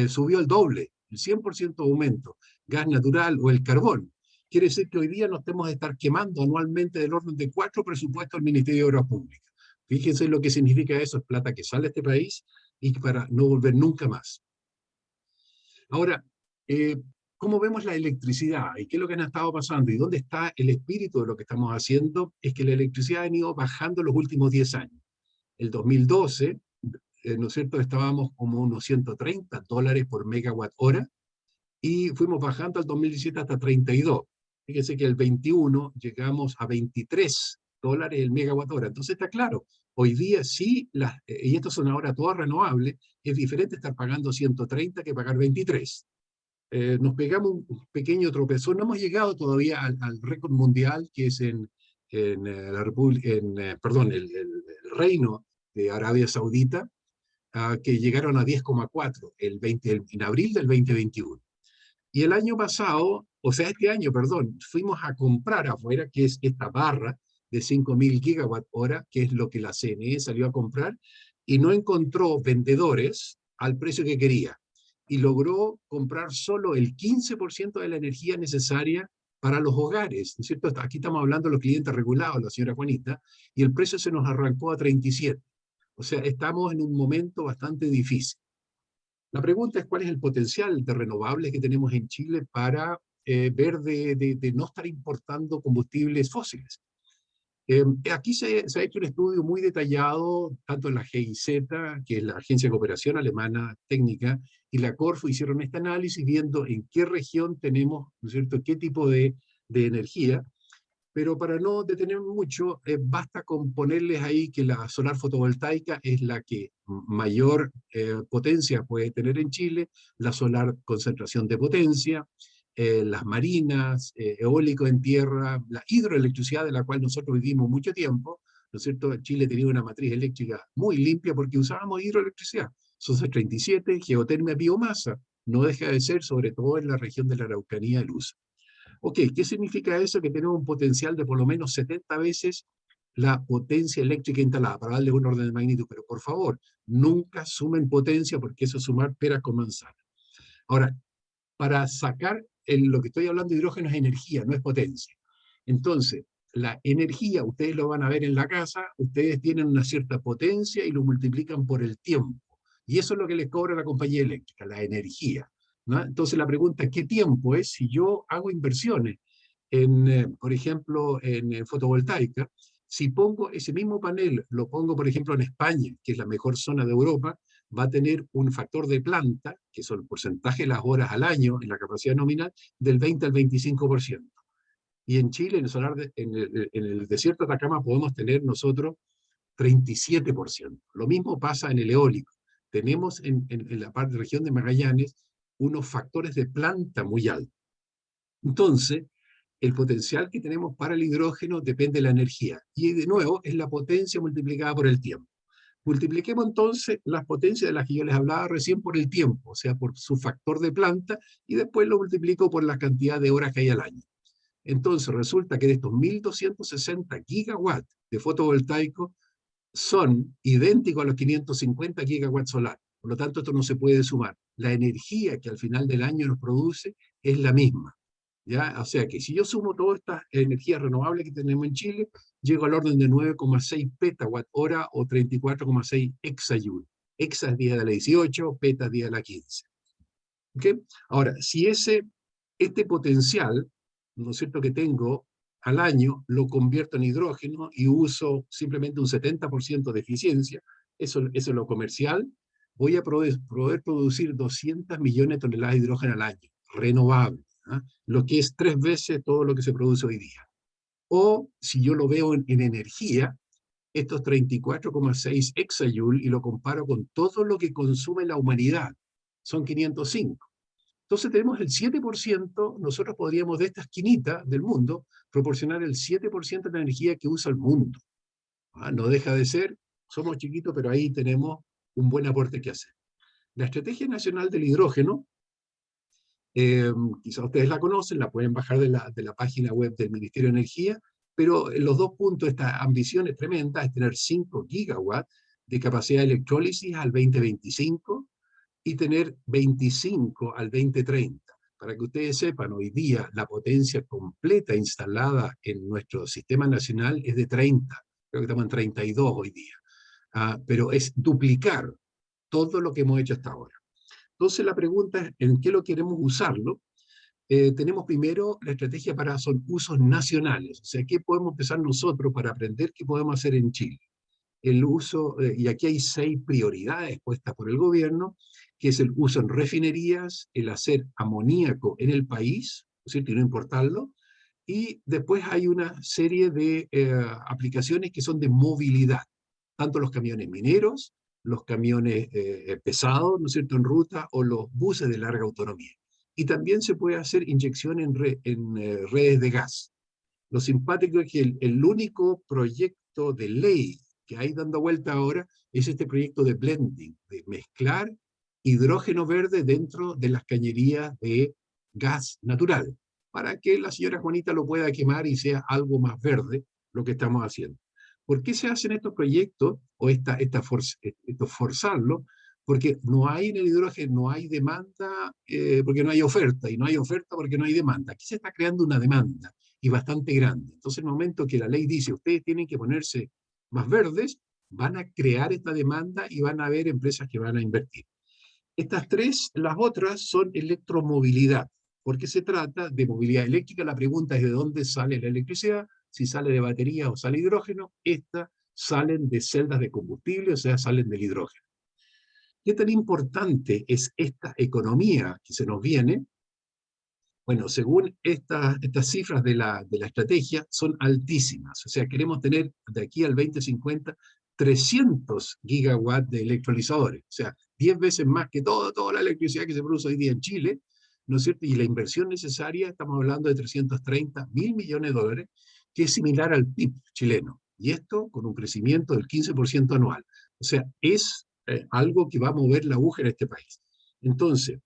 subió el doble, el 100% aumento, gas natural o el carbón. Quiere decir que hoy día nos tenemos que estar quemando anualmente del orden de 4 presupuestos del Ministerio de Obras Públicas. Fíjense lo que significa eso, es plata que sale de este país y para no volver nunca más. Ahora, ¿cómo vemos la electricidad? ¿Y qué es lo que han estado pasando? ¿Y dónde está el espíritu de lo que estamos haciendo? Es que la electricidad ha ido bajando los últimos 10 años. El 2012, ¿no es cierto? Estábamos como unos $130 por megawatt hora y fuimos bajando al 2017 hasta 32. Fíjense que el 21 llegamos a $23 el megawatt hora. Entonces está claro, hoy día sí, y estos son ahora todas renovables, es diferente estar pagando 130 que pagar 23. Nos pegamos un pequeño tropezón, no hemos llegado todavía al récord mundial que es en la República, perdón, el Reino de Arabia Saudita, que llegaron a 10,4 en abril del 2021. Y el año pasado, o sea, este año, perdón, fuimos a comprar afuera, que es esta barra de 5.000 gigawatt hora, que es lo que la CNE salió a comprar, y no encontró vendedores al precio que quería. Y logró comprar solo el 15% de la energía necesaria para los hogares, ¿no es cierto? Aquí estamos hablando de los clientes regulados, la señora Juanita, y el precio se nos arrancó a 37. O sea, estamos en un momento bastante difícil. La pregunta es cuál es el potencial de renovables que tenemos en Chile para ver de no estar importando combustibles fósiles. Aquí se ha hecho un estudio muy detallado, tanto en la GIZ, que es la Agencia de Cooperación Alemana Técnica, y la Corfo hicieron este análisis viendo en qué región tenemos, ¿no es cierto?, qué tipo de energía. Pero para no detenerme mucho, basta con ponerles ahí que la solar fotovoltaica es la que mayor potencia puede tener en Chile, la solar concentración de potencia, las marinas, eólico en tierra, la hidroelectricidad de la cual nosotros vivimos mucho tiempo, ¿no es cierto? Chile tenía una matriz eléctrica muy limpia porque usábamos hidroelectricidad. SOSE 37, geotermia, biomasa, no deja de ser, sobre todo en la región de la Araucanía, el uso. Ok, ¿qué significa eso? Que tenemos un potencial de por lo menos 70 veces la potencia eléctrica instalada, para darle un orden de magnitud. Pero por favor, nunca sumen potencia porque eso es sumar peras con manzanas. Ahora, para sacar lo que estoy hablando de hidrógeno es energía, no es potencia. Entonces, la energía, ustedes lo van a ver en la casa, ustedes tienen una cierta potencia y lo multiplican por el tiempo. Y eso es lo que les cobra la compañía eléctrica, la energía, ¿no? Entonces la pregunta, ¿qué tiempo es? Si yo hago inversiones por ejemplo, en fotovoltaica, si pongo ese mismo panel, lo pongo, por ejemplo, en España, que es la mejor zona de Europa, va a tener un factor de planta, que son el porcentaje de las horas al año en la capacidad nominal, del 20 al 25%. Y en Chile, en el desierto de Atacama, podemos tener nosotros 37%. Lo mismo pasa en el eólico. Tenemos en la región de Magallanes unos factores de planta muy altos. Entonces, el potencial que tenemos para el hidrógeno depende de la energía. Y de nuevo, es la potencia multiplicada por el tiempo. Multipliquemos entonces las potencias de las que yo les hablaba recién por el tiempo, o sea, por su factor de planta, y después lo multiplico por la cantidad de horas que hay al año. Entonces resulta que de estos 1.260 gigawatts de fotovoltaico son idénticos a los 550 gigawatts solar. Por lo tanto, esto no se puede sumar. La energía que al final del año nos produce es la misma. ¿Ya? O sea que si yo sumo todas estas energías renovables que tenemos en Chile, llego al orden de 9,6 petawatt hora o 34,6 exajoule. Exa es día de la 18, peta día de la 15. ¿Okay? Ahora, si este potencial, ¿no es cierto?, que tengo al año, lo convierto en hidrógeno y uso simplemente un 70% de eficiencia, eso es lo comercial, voy a poder producir 200 millones de toneladas de hidrógeno al año, renovable. ¿Ah? Lo que es 3 veces todo lo que se produce hoy día. O si yo lo veo en energía, estos 34,6 exajoule y lo comparo con todo lo que consume la humanidad, son 505. Entonces tenemos el 7%, nosotros podríamos de esta esquinita del mundo proporcionar el 7% de la energía que usa el mundo. ¿Ah? No deja de ser, somos chiquitos, pero ahí tenemos un buen aporte que hacer. La Estrategia Nacional del Hidrógeno, quizás ustedes la conocen, la pueden bajar de la página web del Ministerio de Energía, pero los dos puntos, esta ambición es tremenda, es tener 5 gigawatts de capacidad de electrólisis al 2025 y tener 25 al 2030. Para que ustedes sepan, hoy día la potencia completa instalada en nuestro sistema nacional es de 30, creo que estamos en 32 hoy día, pero es duplicar todo lo que hemos hecho hasta ahora. Entonces la pregunta es, ¿en qué lo queremos usarlo? Tenemos primero la estrategia para son usos nacionales, o sea, ¿qué podemos empezar nosotros para aprender qué podemos hacer en Chile? El uso, y aquí hay 6 prioridades puestas por el gobierno, que es el uso en refinerías, el hacer amoníaco en el país, ¿no es cierto?, y no importarlo, y después hay una serie de aplicaciones que son de movilidad, tanto los camiones mineros, los camiones pesados, ¿no es cierto?, en ruta, o los buses de larga autonomía. Y también se puede hacer inyección en redes de gas. Lo simpático es que el único proyecto de ley que hay dando vuelta ahora es este proyecto de blending, de mezclar hidrógeno verde dentro de las cañerías de gas natural, para que la señora Juanita lo pueda quemar y sea algo más verde lo que estamos haciendo. ¿Por qué se hacen estos proyectos o esto forzarlo? Porque no hay en el hidrógeno, no hay demanda, porque no hay oferta, y no hay oferta porque no hay demanda. Aquí se está creando una demanda, y bastante grande. Entonces, en el momento que la ley dice, ustedes tienen que ponerse más verdes, van a crear esta demanda y van a haber empresas que van a invertir. Estas tres, las otras son electromovilidad, porque se trata de movilidad eléctrica. La pregunta es de dónde sale la electricidad, si sale de batería o sale hidrógeno. Estas salen de celdas de combustible, o sea, salen del hidrógeno. ¿Qué tan importante es esta economía que se nos viene? Bueno, según estas cifras de la estrategia, son altísimas. O sea, queremos tener de aquí al 2050 300 gigawatts de electrolizadores. O sea, 10 veces más que toda la electricidad que se produce hoy día en Chile, ¿no es cierto? Y la inversión necesaria, estamos hablando de 330 mil millones de dólares, que es similar al PIB chileno. Y esto con un crecimiento del 15% anual. O sea, es algo que va a mover la aguja en este país. Entonces,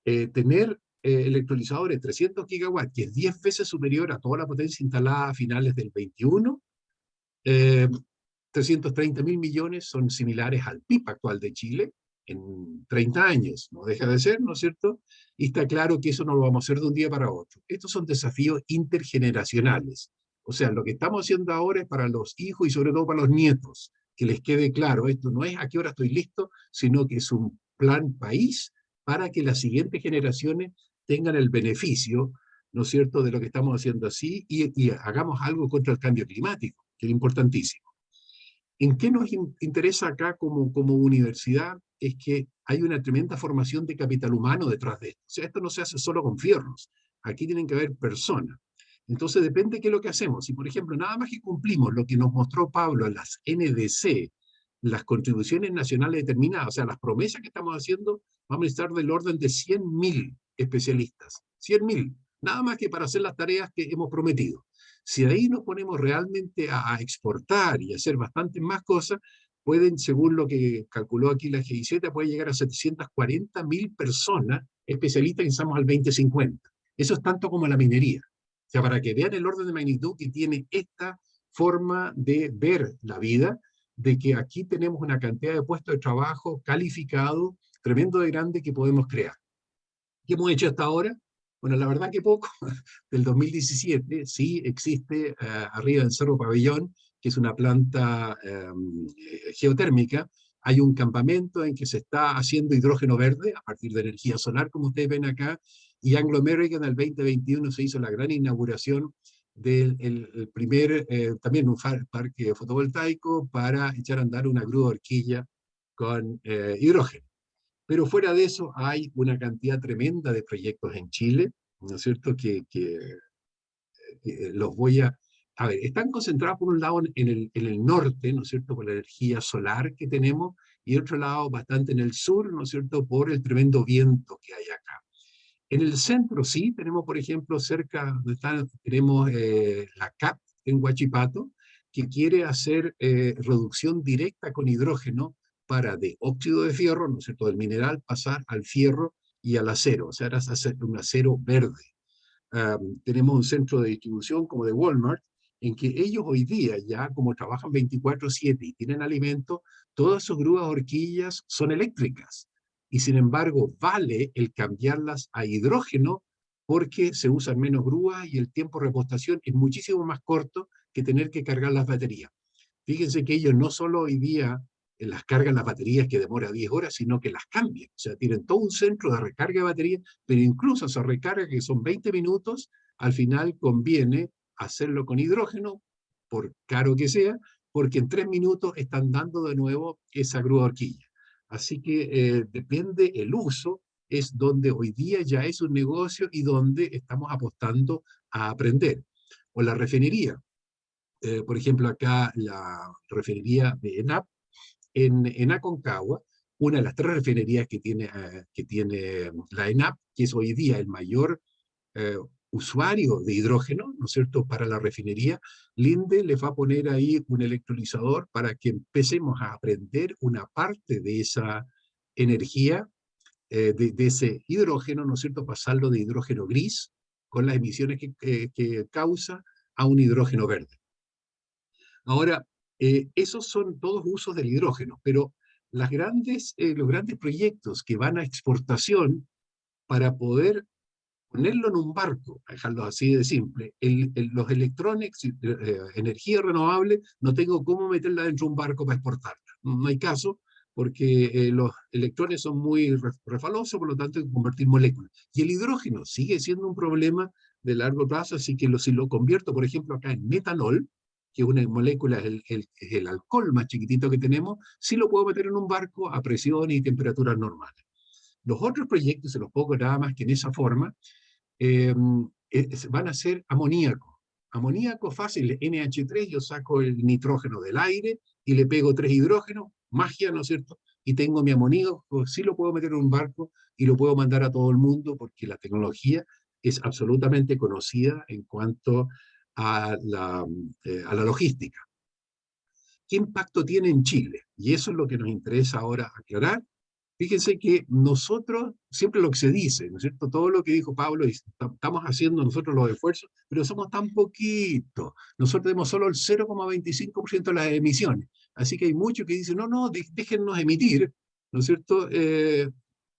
tener electrolizadores 300 gigawatts, que es 10 veces superior a toda la potencia instalada a finales del 21, 330 mil millones son similares al PIB actual de Chile en 30 años, no deja de ser, ¿no es cierto? Y está claro que eso no lo vamos a hacer de un día para otro. Estos son desafíos intergeneracionales. O sea, lo que estamos haciendo ahora es para los hijos y sobre todo para los nietos, que les quede claro, esto no es a qué hora estoy listo, sino que es un plan país para que las siguientes generaciones tengan el beneficio, ¿no es cierto?, de lo que estamos haciendo así y hagamos algo contra el cambio climático, que es importantísimo. ¿En qué nos interesa acá como universidad? Es que hay una tremenda formación de capital humano detrás de esto. O sea, esto no se hace solo con fierros. Aquí tienen que haber personas. Entonces depende de qué es lo que hacemos. Si, por ejemplo, nada más que cumplimos lo que nos mostró Pablo en las NDC, las contribuciones nacionales determinadas, o sea, las promesas que estamos haciendo, vamos a estar del orden de 100.000 especialistas. 100.000. Nada más que para hacer las tareas que hemos prometido. Si ahí nos ponemos realmente a exportar y a hacer bastantes más cosas, pueden, según lo que calculó aquí la GIZ, puede llegar a 740.000 personas especialistas que estamos al 2050. Eso es tanto como la minería. O sea, para que vean el orden de magnitud que tiene esta forma de ver la vida, de que aquí tenemos una cantidad de puestos de trabajo calificados, tremendo de grande que podemos crear. ¿Qué hemos hecho hasta ahora? Bueno, la verdad que poco. Del 2017 sí existe arriba del Cerro Pabellón, que es una planta geotérmica. Hay un campamento en que se está haciendo hidrógeno verde a partir de energía solar, como ustedes ven acá, y Anglo American en el 2021 se hizo la gran inauguración del el primer, también un parque fotovoltaico para echar a andar una grúa horquilla con hidrógeno. Pero fuera de eso hay una cantidad tremenda de proyectos en Chile, ¿no es cierto?, que los voy a ver, están concentrados por un lado en el norte, ¿no es cierto?, por la energía solar que tenemos, y otro lado bastante en el sur, ¿no es cierto?, por el tremendo viento que hay acá. En el centro sí, tenemos, por ejemplo, cerca donde están, tenemos la CAP en Huachipato, que quiere hacer reducción directa con hidrógeno para de óxido de fierro, ¿no es cierto?, del mineral, pasar al fierro y al acero, o sea, hacer un acero verde. Tenemos un centro de distribución como de Walmart, en que ellos hoy día ya como trabajan 24/7 y tienen alimento, todas sus grúas horquillas son eléctricas. Y sin embargo, vale el cambiarlas a hidrógeno porque se usan menos grúas y el tiempo de repostación es muchísimo más corto que tener que cargar las baterías. Fíjense que ellos no solo hoy día las cargan las baterías que demora 10 horas, sino que las cambian. O sea, tienen todo un centro de recarga de baterías, pero incluso esa recarga que son 20 minutos, al final conviene hacerlo con hidrógeno, por caro que sea, porque en 3 minutos están dando de nuevo esa grúa horquilla. Así que depende el uso, es donde hoy día ya es un negocio y donde estamos apostando a aprender. O la refinería. Por ejemplo, acá la refinería de ENAP, en Aconcagua, una de las 3 refinerías que tiene la ENAP, que es hoy día el mayor usuario de hidrógeno, ¿no es cierto?, para la refinería, Linde le va a poner ahí un electrolizador para que empecemos a aprender una parte de esa energía, de ese hidrógeno, ¿no es cierto?, pasarlo de hidrógeno gris, con las emisiones que causa, a un hidrógeno verde. Ahora, esos son todos usos del hidrógeno, pero los grandes proyectos que van a exportación para poder ponerlo en un barco, a dejarlo así de simple, los electrones, energía renovable, no tengo cómo meterla dentro de un barco para exportarla. No hay caso, porque los electrones son muy refalosos, por lo tanto hay que convertir moléculas. Y el hidrógeno sigue siendo un problema de largo plazo, así que si lo convierto, por ejemplo, acá en metanol, que es una molécula, es el alcohol más chiquitito que tenemos, sí lo puedo meter en un barco a presión y temperaturas normales. Los otros proyectos, se los pongo nada más que en esa forma, van a ser amoníaco. Amoníaco fácil, NH3, yo saco el nitrógeno del aire y le pego 3 hidrógenos, magia, ¿no es cierto? Y tengo mi amoníaco, sí lo puedo meter en un barco y lo puedo mandar a todo el mundo porque la tecnología es absolutamente conocida en cuanto a la logística. ¿Qué impacto tiene en Chile? Y eso es lo que nos interesa ahora aclarar. Fíjense que nosotros, siempre lo que se dice, ¿no es cierto? Todo lo que dijo Pablo, estamos haciendo nosotros los esfuerzos, pero somos tan poquitos. Nosotros tenemos solo el 0,25% de las emisiones. Así que hay muchos que dicen, no, déjennos emitir, ¿no es cierto?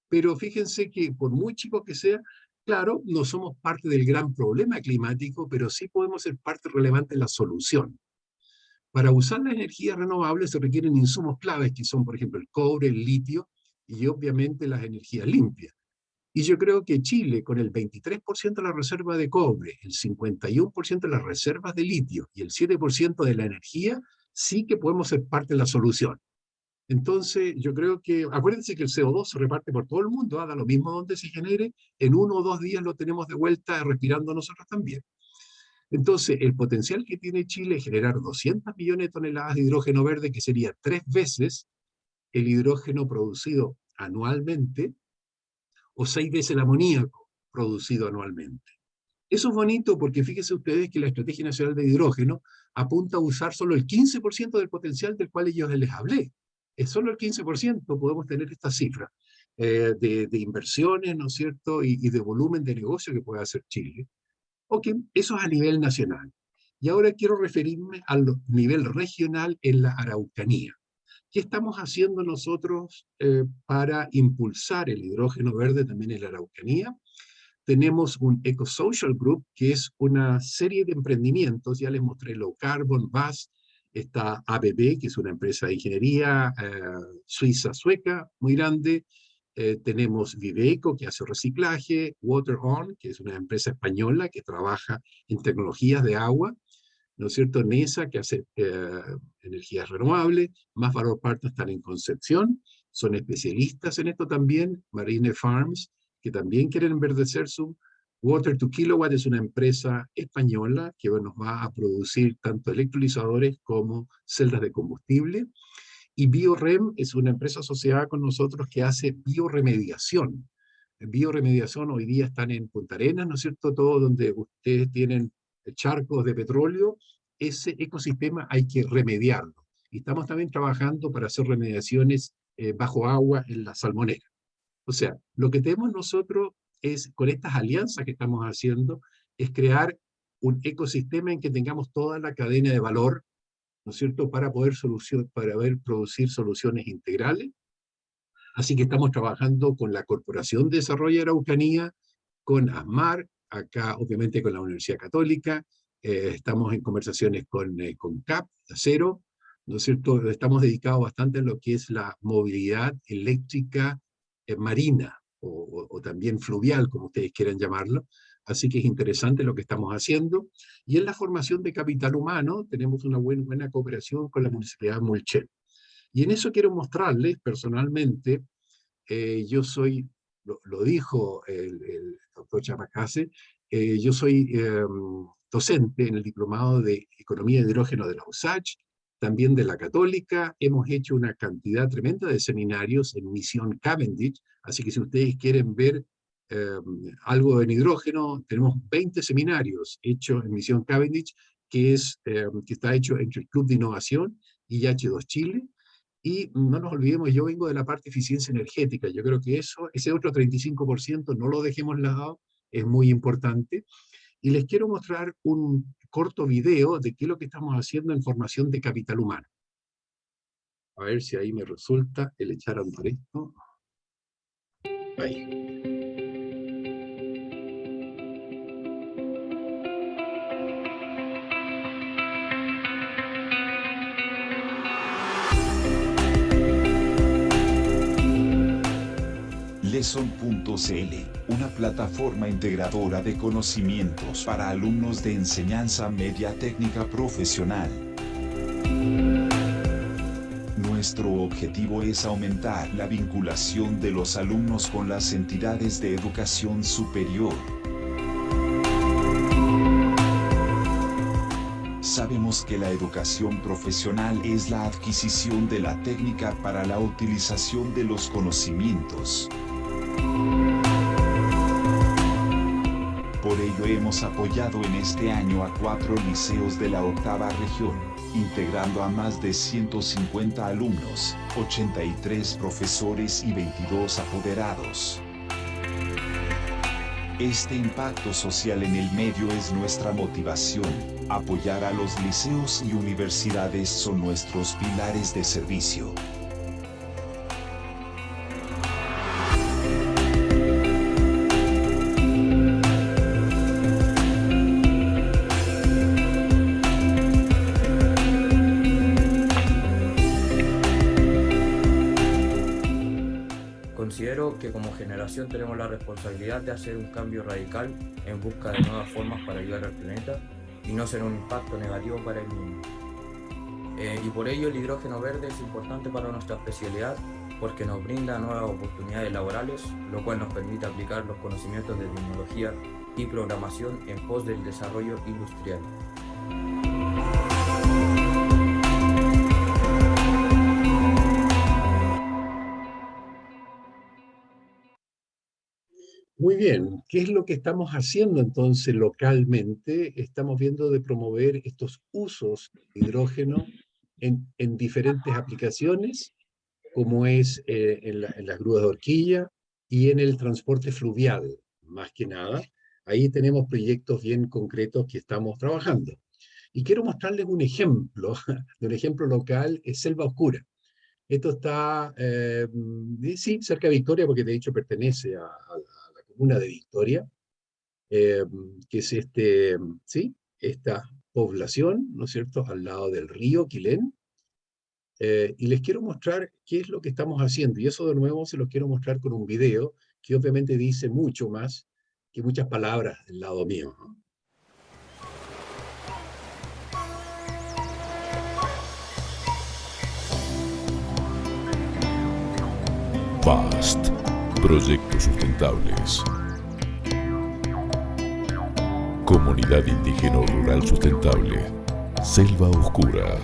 Pero fíjense que por muy chicos que sea, claro, no somos parte del gran problema climático, pero sí podemos ser parte relevante de la solución. Para usar la energía renovable se requieren insumos claves que son, por ejemplo, el cobre, el litio y obviamente las energías limpias. Y yo creo que Chile, con el 23% de la reserva de cobre, el 51% de las reservas de litio y el 7% de la energía, sí que podemos ser parte de la solución. Entonces, yo creo que, acuérdense que el CO2 se reparte por todo el mundo, da lo mismo donde se genere, en 1 o 2 días lo tenemos de vuelta respirando nosotros también. Entonces, el potencial que tiene Chile es generar 200 millones de toneladas de hidrógeno verde, que sería 3 veces el hidrógeno producido anualmente, o 6 veces el amoníaco producido anualmente. Eso es bonito porque fíjense ustedes que la Estrategia Nacional de Hidrógeno apunta a usar solo el 15% del potencial del cual yo les hablé. Es solo el 15%, podemos tener esta cifra de inversiones, ¿no es cierto?, y de volumen de negocio que puede hacer Chile. Ok, eso es a nivel nacional. Y ahora quiero referirme al nivel regional en la Araucanía. ¿Qué estamos haciendo nosotros para impulsar el hidrógeno verde también en la Araucanía? Tenemos un Eco-Social Group, que es una serie de emprendimientos, ya les mostré Low Carbon, VAS, está ABB, que es una empresa de ingeniería sueca, muy grande, tenemos Viveco, que hace reciclaje, Water On, que es una empresa española que trabaja en tecnologías de agua, ¿no es cierto? NESA, que hace energías renovables, Más Valor Partners están en Concepción, son especialistas en esto también, Marine Farms, que también quieren enverdecer su Water to Kilowatt, es una empresa española que nos va a producir tanto electrolizadores como celdas de combustible, y BioRem es una empresa asociada con nosotros que hace bioremediación. En bioremediación hoy día están en Punta Arenas, ¿no es cierto? Todo donde ustedes tienen charcos de petróleo, ese ecosistema hay que remediarlo. Y estamos también trabajando para hacer remediaciones bajo agua en la salmonera. O sea, lo que tenemos nosotros es, con estas alianzas que estamos haciendo, es crear un ecosistema en que tengamos toda la cadena de valor, ¿no es cierto?, para poder producir soluciones integrales. Así que estamos trabajando con la Corporación de Desarrollo de Araucanía, con ASMAR, acá obviamente con la Universidad Católica, estamos en conversaciones con CAP, Acero, ¿no es cierto? Estamos dedicados bastante a lo que es la movilidad eléctrica marina, o también fluvial, como ustedes quieran llamarlo. Así que es interesante lo que estamos haciendo. Y en la formación de capital humano tenemos una buena cooperación con la Municipalidad de Mulchen. Y en eso quiero mostrarles personalmente, yo soy, lo dijo el doctor Chamacase, yo soy docente en el Diplomado de Economía de Hidrógeno de la USACH, también de la Católica. Hemos hecho una cantidad tremenda de seminarios en Misión Cavendish, así que si ustedes quieren ver algo en hidrógeno, tenemos 20 seminarios hechos en Misión Cavendish, que está hecho entre el Club de Innovación y H2 Chile. Y no nos olvidemos, yo vengo de la parte de eficiencia energética, yo creo que ese otro 35% no lo dejemos lado, es muy importante. Y les quiero mostrar un corto video de qué es lo que estamos haciendo en formación de capital humano. A ver si ahí me resulta el echar a andar esto. Ahí. ESON.cl, una plataforma integradora de conocimientos para alumnos de enseñanza media técnica profesional. Nuestro objetivo es aumentar la vinculación de los alumnos con las entidades de educación superior. Sabemos que la educación profesional es la adquisición de la técnica para la utilización de los conocimientos. Por ello hemos apoyado en este año a 4 liceos de la 8ª región, integrando a más de 150 alumnos, 83 profesores y 22 apoderados. Este impacto social en el medio es nuestra motivación. Apoyar a los liceos y universidades son nuestros pilares de servicio. Considero que como generación tenemos la responsabilidad de hacer un cambio radical en busca de nuevas formas para ayudar al planeta y no ser un impacto negativo para el mismo. Y por ello el hidrógeno verde es importante para nuestra especialidad porque nos brinda nuevas oportunidades laborales, lo cual nos permite aplicar los conocimientos de tecnología y programación en pos del desarrollo industrial. Muy bien, ¿qué es lo que estamos haciendo entonces localmente? Estamos viendo de promover estos usos de hidrógeno en diferentes aplicaciones, como es en las grúas de horquilla y en el transporte fluvial, más que nada. Ahí tenemos proyectos bien concretos que estamos trabajando. Y quiero mostrarles un ejemplo, de un ejemplo local, es Selva Oscura. Esto está, sí, cerca de Victoria, porque de hecho pertenece a la comuna de Victoria, que es esta población, ¿no es cierto?, al lado del río Quilén. Y les quiero mostrar qué es lo que estamos haciendo. Y eso de nuevo se los quiero mostrar con un video que obviamente dice mucho más que muchas palabras del lado mío, ¿no? FAST, Proyectos Sustentables. Comunidad Indígena Rural Sustentable, Selva Oscura.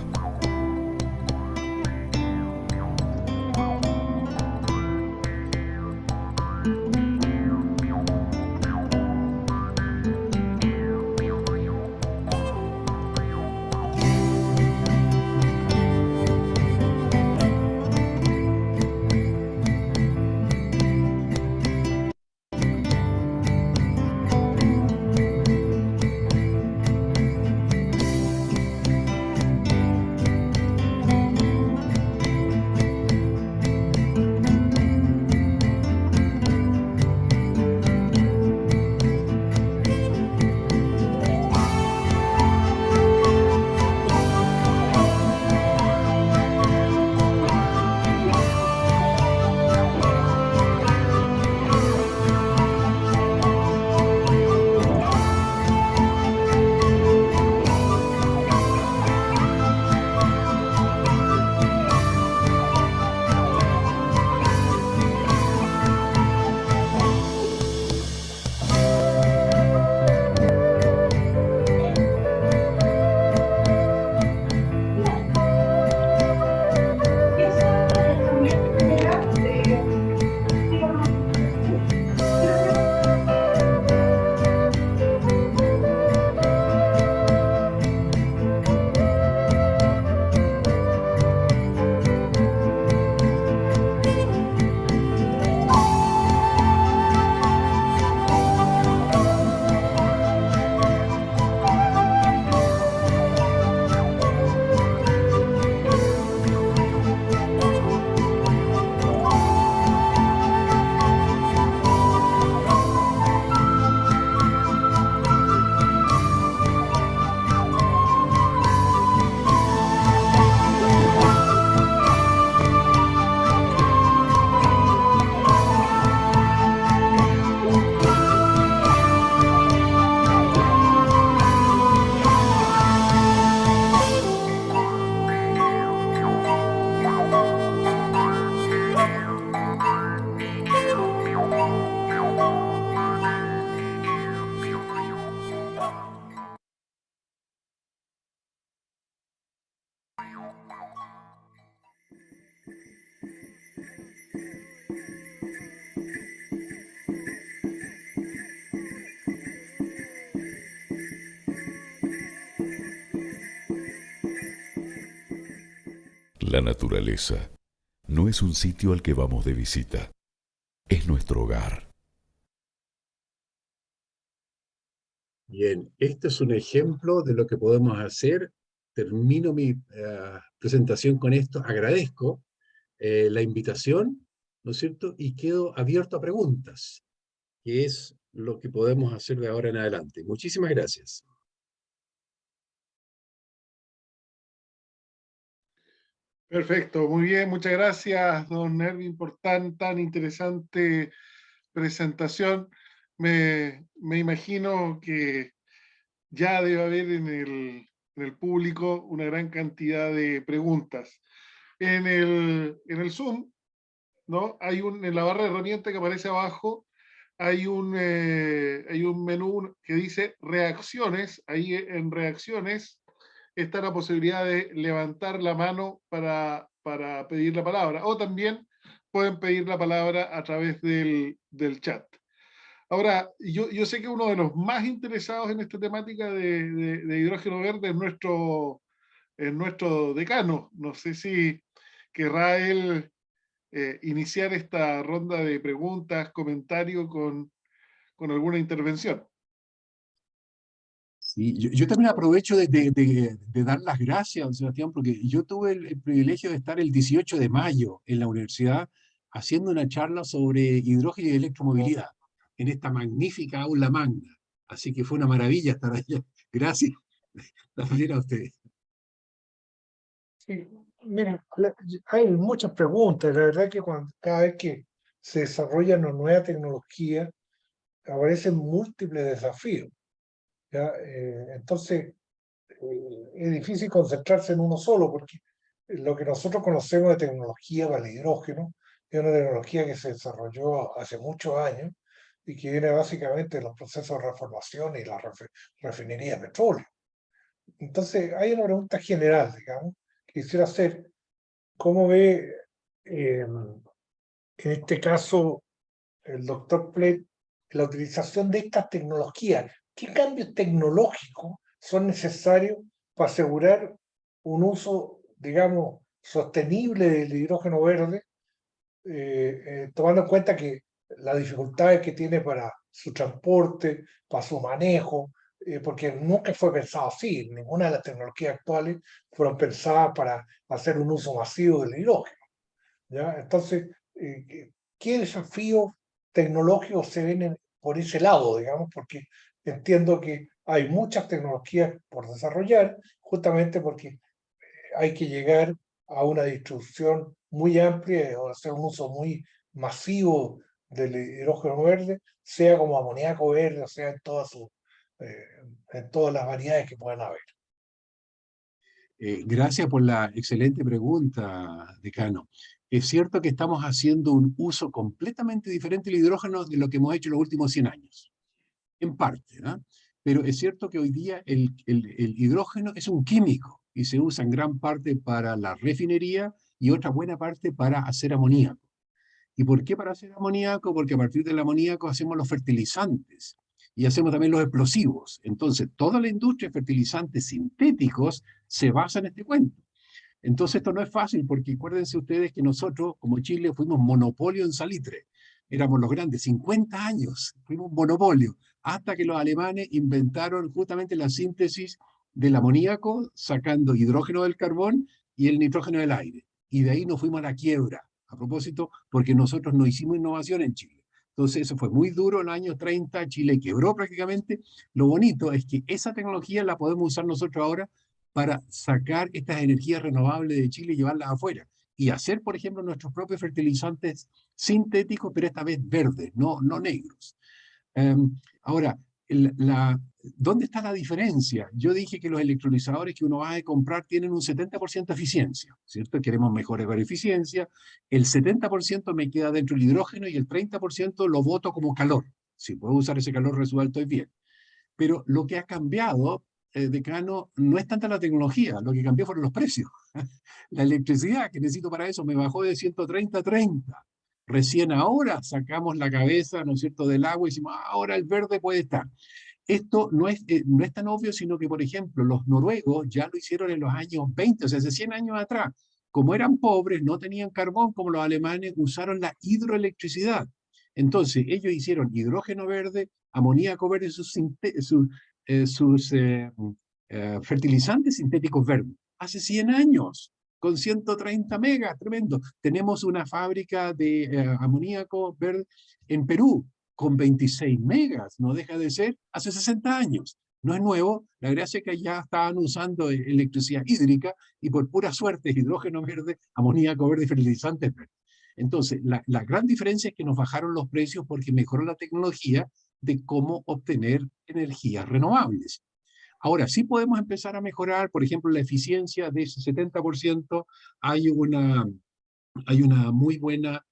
La naturaleza no es un sitio al que vamos de visita, es nuestro hogar. Bien, este es un ejemplo de lo que podemos hacer. Termino mi presentación con esto. Agradezco la invitación, ¿no es cierto? Y quedo abierto a preguntas, que es lo que podemos hacer de ahora en adelante. Muchísimas gracias. Perfecto, muy bien, muchas gracias, don Nervin, por tan interesante presentación. Me imagino que ya debe haber en el público una gran cantidad de preguntas. En el Zoom, ¿no? En la barra de herramientas que aparece abajo, hay un menú que dice reacciones. Ahí en reacciones está la posibilidad de levantar la mano para pedir la palabra. O también pueden pedir la palabra a través del chat. Ahora, yo sé que uno de los más interesados en esta temática de hidrógeno verde es nuestro decano. No sé si querrá él iniciar esta ronda de preguntas, comentarios con alguna intervención. Sí, yo también aprovecho de dar las gracias, don Sebastián, porque yo tuve el privilegio de estar el 18 de mayo en la universidad haciendo una charla sobre hidrógeno y electromovilidad en esta magnífica aula magna. Así que fue una maravilla estar allá. Gracias también a ustedes. Sí, mira, hay muchas preguntas. La verdad que cada vez que se desarrolla una nueva tecnología, aparecen múltiples desafíos, ¿ya? Entonces, es difícil concentrarse en uno solo, porque lo que nosotros conocemos de tecnología para el hidrógeno es una tecnología que se desarrolló hace muchos años y que viene básicamente de los procesos de reformación y la refinería de petróleo. Entonces, hay una pregunta general, digamos, que quisiera hacer. ¿Cómo ve, en este caso, el doctor Plett, la utilización de estas tecnologías? ¿Qué cambios tecnológicos son necesarios para asegurar un uso, digamos, sostenible del hidrógeno verde, tomando en cuenta que las dificultades que tiene para su transporte, para su manejo, porque nunca fue pensado así, ninguna de las tecnologías actuales fueron pensadas para hacer un uso masivo del hidrógeno, ¿ya? Entonces, ¿qué desafíos tecnológicos se ven por ese lado, digamos? Porque entiendo que hay muchas tecnologías por desarrollar, justamente porque hay que llegar a una distribución muy amplia o hacer un uso muy masivo del hidrógeno verde, sea como amoníaco verde, o sea eh, en todas las variedades que puedan haber. Gracias por la excelente pregunta, decano. Es cierto que estamos haciendo un uso completamente diferente del hidrógeno de lo que hemos hecho en los últimos 100 años, en parte, ¿no? Pero es cierto que hoy día el hidrógeno es un químico y se usa en gran parte para la refinería y otra buena parte para hacer amoníaco. ¿Y por qué para hacer amoníaco? Porque a partir del amoníaco hacemos los fertilizantes y hacemos también los explosivos. Entonces, toda la industria de fertilizantes sintéticos se basa en este cuento. Entonces, esto no es fácil porque acuérdense ustedes que nosotros, como Chile, fuimos monopolio en salitre. Éramos los grandes, 50 años, fuimos monopolio, hasta que los alemanes inventaron justamente la síntesis del amoníaco, sacando hidrógeno del carbón y el nitrógeno del aire. Y de ahí nos fuimos a la quiebra, a propósito, porque nosotros no hicimos innovación en Chile. Entonces eso fue muy duro en los años 30, Chile quebró prácticamente. Lo bonito es que esa tecnología la podemos usar nosotros ahora para sacar estas energías renovables de Chile y llevarlas afuera. Y hacer, por ejemplo, nuestros propios fertilizantes sintéticos, pero esta vez verdes, no negros. Ahora, ¿dónde está la diferencia? Yo dije que los electrolizadores que uno va a comprar tienen un 70% de eficiencia, ¿cierto? Queremos mejorar la eficiencia. El 70% me queda dentro del hidrógeno y el 30% lo boto como calor. Si puedo usar ese calor residual, estoy bien. Pero lo que ha cambiado, decano, no es tanta la tecnología, lo que cambió fueron los precios. La electricidad que necesito para eso me bajó de 130 a 30. Recién ahora sacamos la cabeza, ¿no es cierto?, del agua y decimos, ahora el verde puede estar. Esto no es tan obvio, sino que, por ejemplo, los noruegos ya lo hicieron en los años 20, o sea, hace 100 años atrás. como eran pobres, no tenían carbón como los alemanes, usaron la hidroelectricidad. Entonces, ellos hicieron hidrógeno verde, amoníaco verde, sus fertilizantes sintéticos verdes. Hace 100 años, con 130 megas, tremendo. Tenemos una fábrica de amoníaco verde en Perú, con 26 megas, no deja de ser hace 60 años. No es nuevo, la gracia es que ya estaban usando electricidad hídrica y por pura suerte hidrógeno verde, amoníaco verde y fertilizantes verdes. Entonces, la gran diferencia es que nos bajaron los precios porque mejoró la tecnología de cómo obtener energías renovables. Ahora, sí podemos empezar a mejorar, por ejemplo, la eficiencia de ese 70%. Hay una muy buena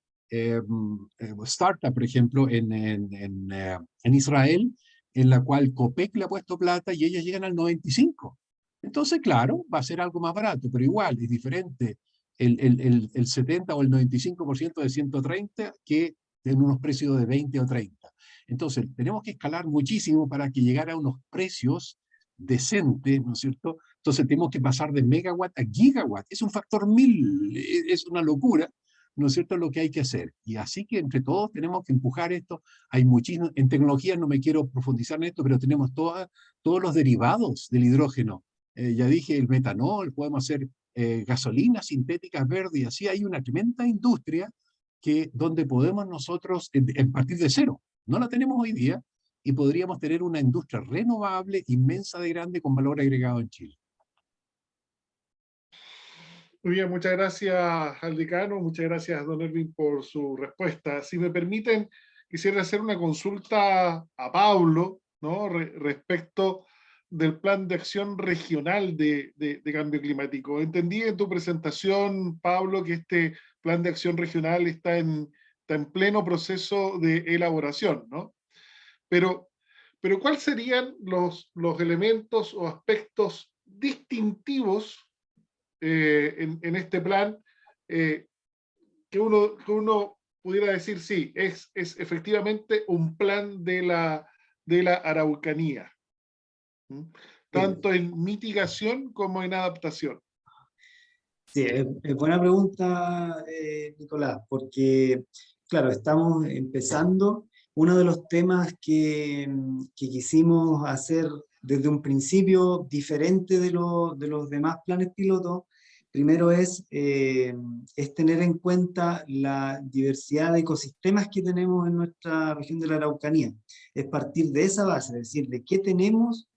startup, por ejemplo, en Israel, en la cual Copec le ha puesto plata y ellos llegan al 95%. Entonces, claro, va a ser algo más barato, pero igual es diferente el 70 o el 95% de 130 que en unos precios de 20 o 30. Entonces, tenemos que escalar muchísimo para que llegara a unos precios decentes, ¿no es cierto? Entonces, tenemos que pasar de megawatt a gigawatt. Es un factor 1000, es una locura, ¿no es cierto?, lo que hay que hacer. Y así que entre todos tenemos que empujar esto. Hay muchísimo, en tecnología no me quiero profundizar en esto, pero tenemos todos los derivados del hidrógeno. Ya dije, el metanol, podemos hacer gasolinas sintéticas verdes, y así hay una tremenda industria donde podemos nosotros partir de cero. No la tenemos hoy día y podríamos tener una industria renovable inmensa de grande con valor agregado en Chile. Muy bien, muchas gracias al decano, muchas gracias don Erwin por su respuesta. Si me permiten, quisiera hacer una consulta a Pablo, ¿no? Respecto del plan de acción regional de cambio climático. Entendí en tu presentación, Pablo, que este plan de acción regional está en pleno proceso de elaboración, ¿no? Pero ¿cuáles serían los elementos o aspectos distintivos en este plan que uno pudiera decir, sí, es efectivamente un plan de la Araucanía, tanto en mitigación como en adaptación? Sí, es buena pregunta, Nicolás, porque, claro, estamos empezando. Uno de los temas que quisimos hacer desde un principio diferente de los demás planes pilotos, primero es tener en cuenta la diversidad de ecosistemas que tenemos en nuestra región de la Araucanía. Es partir de esa base, es decir, de qué tenemos,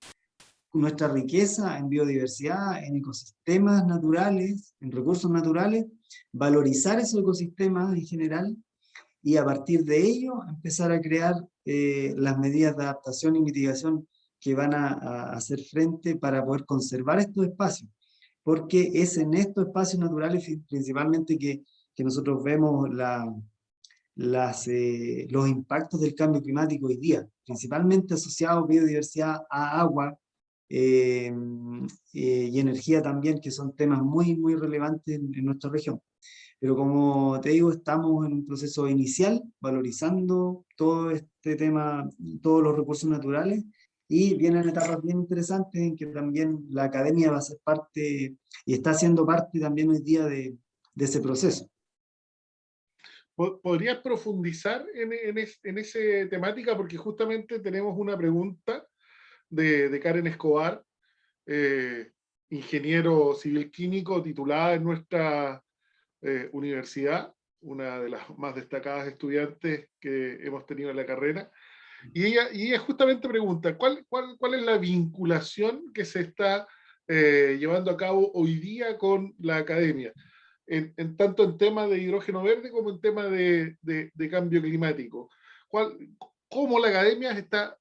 nuestra riqueza en biodiversidad, en ecosistemas naturales, en recursos naturales, valorizar esos ecosistemas en general y a partir de ello empezar a crear las medidas de adaptación y mitigación que van a hacer frente para poder conservar estos espacios. Porque es en estos espacios naturales principalmente que nosotros vemos los impactos del cambio climático hoy día, principalmente asociados a biodiversidad, a agua, y energía también, que son temas muy, muy relevantes en nuestra región. Pero como te digo, estamos en un proceso inicial, valorizando todo este tema, todos los recursos naturales, y vienen etapas bien interesantes en que también la academia va a ser parte, y está siendo parte también hoy día de ese proceso. ¿Podrías profundizar en esa temática? Porque justamente tenemos una pregunta de Karen Escobar, ingeniero civil químico titulada en nuestra universidad, una de las más destacadas estudiantes que hemos tenido en la carrera, y ella justamente pregunta, ¿cuál es la vinculación que se está llevando a cabo hoy día con la academia? Tanto en temas de hidrógeno verde como en temas de cambio climático. ¿Cómo la academia está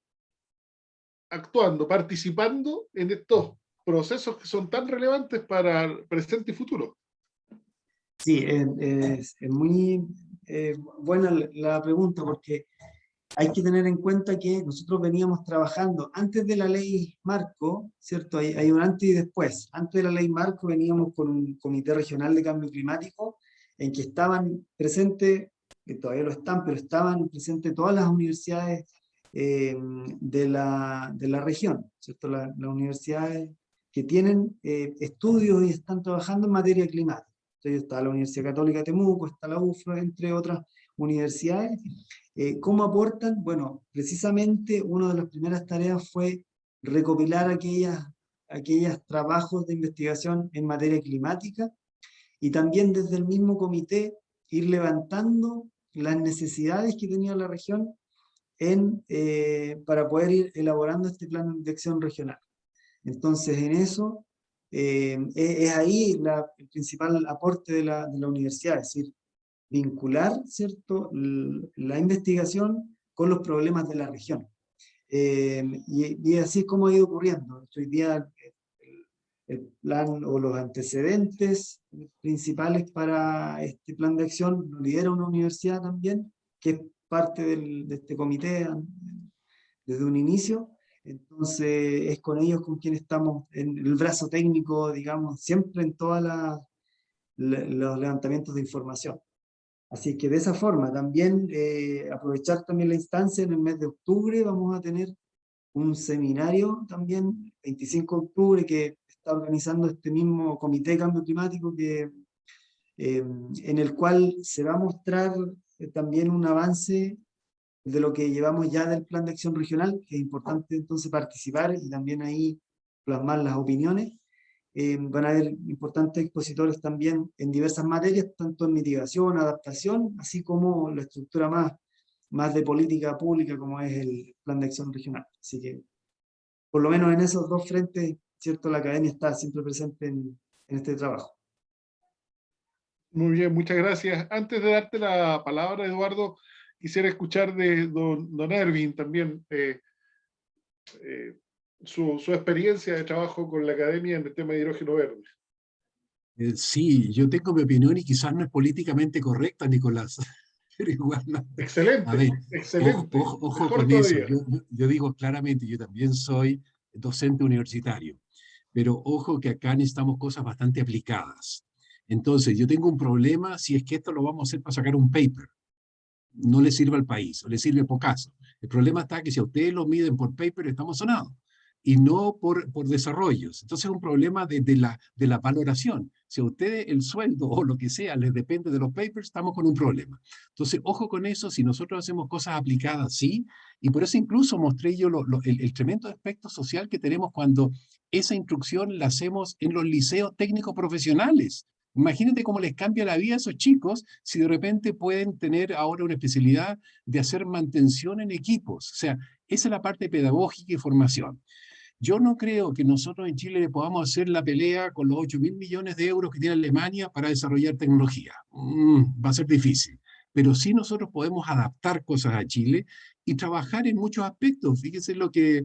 actuando, participando en estos procesos que son tan relevantes para el presente y futuro? Sí, es muy buena la pregunta, porque hay que tener en cuenta que nosotros veníamos trabajando antes de la ley Marco, ¿cierto? Hay un antes y después. Antes de la ley Marco veníamos con un comité regional de cambio climático en que estaban presentes, que todavía lo están, pero estaban presentes todas las universidades de la región, ¿cierto? Las universidades que tienen estudios y están trabajando en materia climática. Entre ellos está la Universidad Católica de Temuco, está la UFRO, entre otras universidades. ¿Cómo aportan? Bueno, precisamente una de las primeras tareas fue recopilar aquellos trabajos de investigación en materia climática y también desde el mismo comité ir levantando las necesidades que tenía la región para poder ir elaborando este plan de acción regional. Entonces, en eso es ahí el principal aporte de la universidad, es decir, vincular, ¿cierto?, la investigación con los problemas de la región. Y así es como ha ido ocurriendo. Hoy día el plan o los antecedentes principales para este plan de acción lo lidera una universidad también, que es parte de este comité desde un inicio. Entonces es con ellos con quien estamos en el brazo técnico, digamos, siempre en todos los levantamientos de información. Así que de esa forma también aprovechar también la instancia. En el mes de octubre vamos a tener un seminario también, 25 de octubre, que está organizando este mismo Comité de Cambio Climático, en el cual se va a mostrar también un avance de lo que llevamos ya del Plan de Acción Regional, que es importante entonces participar y también ahí plasmar las opiniones. Van a haber importantes expositores también en diversas materias, tanto en mitigación, adaptación, así como la estructura más de política pública como es el Plan de Acción Regional. Así que, por lo menos en esos dos frentes, ¿cierto?, la academia está siempre presente en este trabajo. Muy bien, muchas gracias. Antes de darte la palabra, Eduardo, quisiera escuchar de don Erwin también su experiencia de trabajo con la academia en el tema de hidrógeno verde. Sí, yo tengo mi opinión y quizás no es políticamente correcta, Nicolás, pero igual no. Excelente, A ver, excelente. ojo Mejor con eso. todavía. Yo digo claramente, yo también soy docente universitario, pero ojo que acá necesitamos cosas bastante aplicadas. Entonces, yo tengo un problema si es que esto lo vamos a hacer para sacar un paper. No le sirve al país, o le sirve pocaso. El problema está que si a ustedes lo miden por paper, estamos sonados, y no por desarrollos. Entonces es un problema de la valoración. Si a ustedes el sueldo o lo que sea les depende de los papers, estamos con un problema. Entonces, ojo con eso, si nosotros hacemos cosas aplicadas, sí, y por eso incluso mostré yo el tremendo aspecto social que tenemos cuando esa instrucción la hacemos en los liceos técnicos profesionales. Imagínate cómo les cambia la vida a esos chicos si de repente pueden tener ahora una especialidad de hacer mantención en equipos. O sea, esa es la parte pedagógica y formación. Yo no creo que nosotros en Chile le podamos hacer la pelea con los 8.000 millones de euros que tiene Alemania para desarrollar tecnología. Va a ser difícil. Pero sí nosotros podemos adaptar cosas a Chile y trabajar en muchos aspectos. Fíjense lo que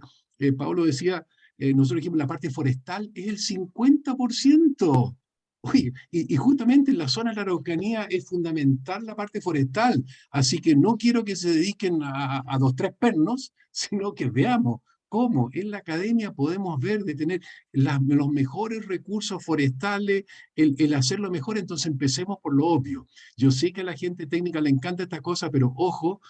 Pablo decía, nosotros dijimos la parte forestal es el 50%. Oye, y justamente en la zona de la Araucanía es fundamental la parte forestal, así que no quiero que se dediquen a 2, 3 pernos, sino que veamos cómo en la academia podemos ver de tener los mejores recursos forestales, el hacerlo mejor. Entonces empecemos por lo obvio. Yo sé que a la gente técnica le encanta esta cosa, pero ojo,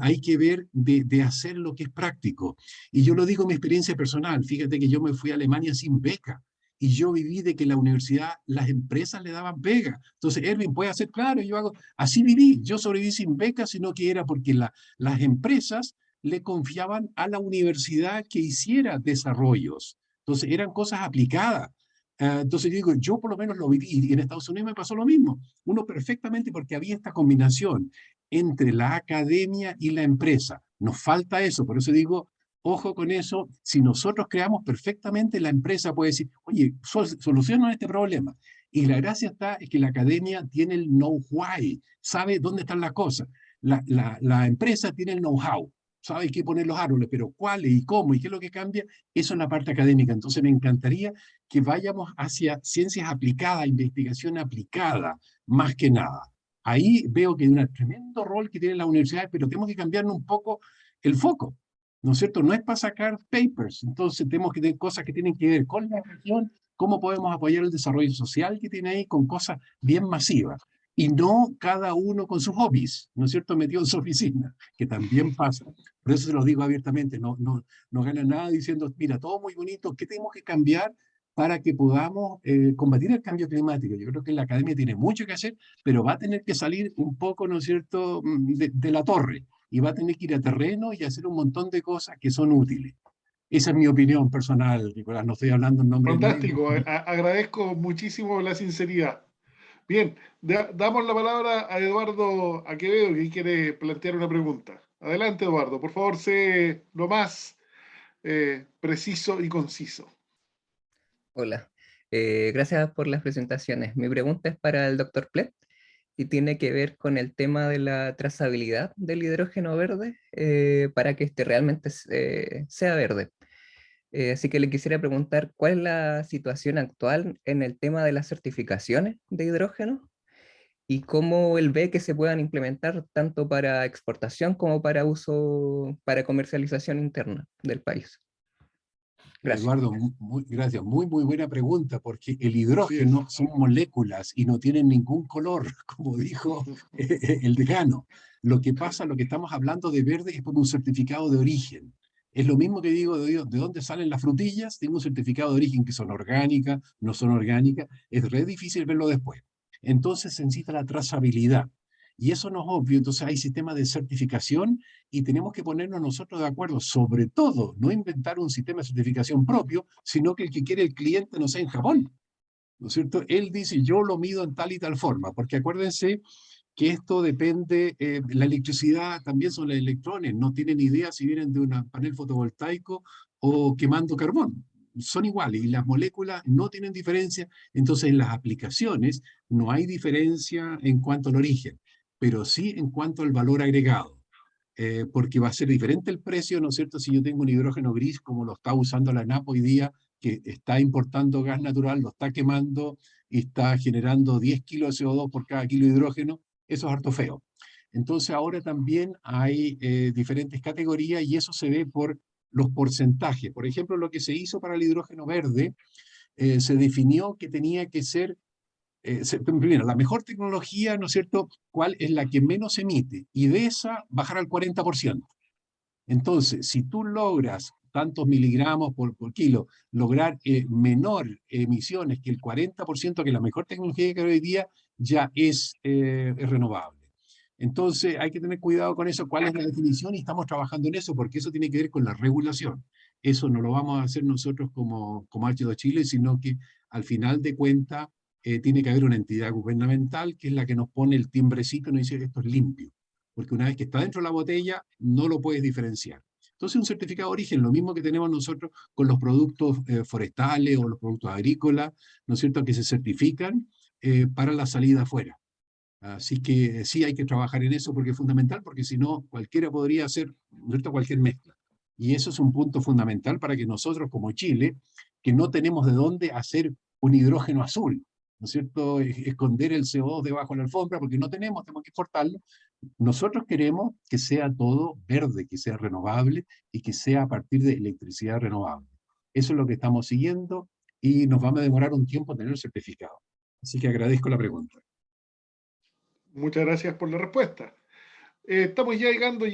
hay que ver de hacer lo que es práctico. Y yo lo digo en mi experiencia personal, fíjate que yo me fui a Alemania sin beca. Y yo viví de que la universidad, las empresas le daban beca. Entonces, Erwin puede hacer, claro, yo hago, así viví. Yo sobreviví sin beca, sino que era porque las empresas le confiaban a la universidad que hiciera desarrollos. Entonces, eran cosas aplicadas. Entonces, digo, yo por lo menos lo viví, y en Estados Unidos me pasó lo mismo. Uno perfectamente, porque había esta combinación entre la academia y la empresa. Nos falta eso, por eso digo, ojo con eso. Si nosotros creamos perfectamente, la empresa puede decir, oye, solucionan este problema. Y la gracia está es que la academia tiene el know-how, sabe dónde están las cosas. La empresa tiene el know-how, sabe qué poner los árboles, pero cuáles y cómo y qué es lo que cambia, eso es la parte académica. Entonces me encantaría que vayamos hacia ciencias aplicadas, investigación aplicada, más que nada. Ahí veo que hay un tremendo rol que tienen las universidades, pero tenemos que cambiar un poco el foco. ¿No es cierto? No es para sacar papers, entonces tenemos que tener cosas que tienen que ver con la región, cómo podemos apoyar el desarrollo social que tiene ahí con cosas bien masivas, y no cada uno con sus hobbies, ¿no es cierto?, metido en su oficina, que también pasa. Por eso se los digo abiertamente, no gana nada diciendo, mira, todo muy bonito, ¿qué tenemos que cambiar? para que podamos combatir el cambio climático. Yo creo que la academia tiene mucho que hacer, pero va a tener que salir un poco, ¿no es cierto?, de la torre, y va a tener que ir a terreno y hacer un montón de cosas que son útiles. Esa es mi opinión personal, Nicolás, no estoy hablando en nombre de nadie. Fantástico, agradezco muchísimo la sinceridad. Bien, damos la palabra a Eduardo Aquevedo, que quiere plantear una pregunta. Adelante, Eduardo, por favor, sé lo más preciso y conciso. Hola, gracias por las presentaciones. Mi pregunta es para el doctor Plet y tiene que ver con el tema de la trazabilidad del hidrógeno verde para que este realmente sea verde. Así que le quisiera preguntar cuál es la situación actual en el tema de las certificaciones de hidrógeno y cómo él ve que se puedan implementar tanto para exportación como para uso, para comercialización interna del país. Gracias. Eduardo, gracias. Muy buena pregunta, porque el hidrógeno son moléculas y no tienen ningún color, como dijo el decano. Lo que pasa, lo que estamos hablando de verde es por un certificado de origen. Es lo mismo que digo de dónde salen las frutillas, tengo un certificado de origen que son orgánicas, no son orgánicas, es re difícil verlo después. Entonces se necesita la trazabilidad. Y eso no es obvio, entonces hay sistemas de certificación y tenemos que ponernos nosotros de acuerdo, sobre todo, no inventar un sistema de certificación propio, sino que el que quiere el cliente no sea en Japón, ¿no es cierto? Él dice, yo lo mido en tal y tal forma, porque acuérdense que esto depende, la electricidad también son los electrones, no tienen idea si vienen de un panel fotovoltaico o quemando carbón. Son iguales y las moléculas no tienen diferencia, entonces en las aplicaciones no hay diferencia en cuanto al origen, pero sí en cuanto al valor agregado. Porque va a ser diferente el precio, ¿no es cierto? Si yo tengo un hidrógeno gris, como lo está usando la ANAP hoy día, que está importando gas natural, lo está quemando y está generando 10 kilos de CO2 por cada kilo de hidrógeno, eso es harto feo. Entonces ahora también hay diferentes categorías y eso se ve por los porcentajes. Por ejemplo, lo que se hizo para el hidrógeno verde, se definió que tenía que ser primero, la mejor tecnología, ¿no es cierto?, cuál es la que menos emite, y de esa bajar al 40%. Entonces, si tú logras tantos miligramos por kilo, lograr menor emisiones que el 40%, que la mejor tecnología que hay hoy día, ya es renovable. Entonces, hay que tener cuidado con eso, cuál es la definición, y estamos trabajando en eso, porque eso tiene que ver con la regulación. Eso no lo vamos a hacer nosotros como H2 Chile, sino que al final de cuentas, tiene que haber una entidad gubernamental que es la que nos pone el timbrecito y nos dice esto es limpio, porque una vez que está dentro de la botella no lo puedes diferenciar. Entonces un certificado de origen, lo mismo que tenemos nosotros con los productos forestales o los productos agrícolas, ¿no es cierto?, que se certifican para la salida afuera. Así que sí hay que trabajar en eso porque es fundamental, porque si no cualquiera podría hacer, ¿no es cierto?, cualquier mezcla. Y eso es un punto fundamental para que nosotros como Chile, que no tenemos de dónde hacer un hidrógeno azul, ¿no es cierto?, esconder el CO2 debajo de la alfombra, porque no tenemos que exportarlo. Nosotros queremos que sea todo verde, que sea renovable y que sea a partir de electricidad renovable. Eso es lo que estamos siguiendo y nos va a demorar un tiempo tener el certificado. Así que agradezco la pregunta. Muchas gracias por la respuesta. Estamos ya llegando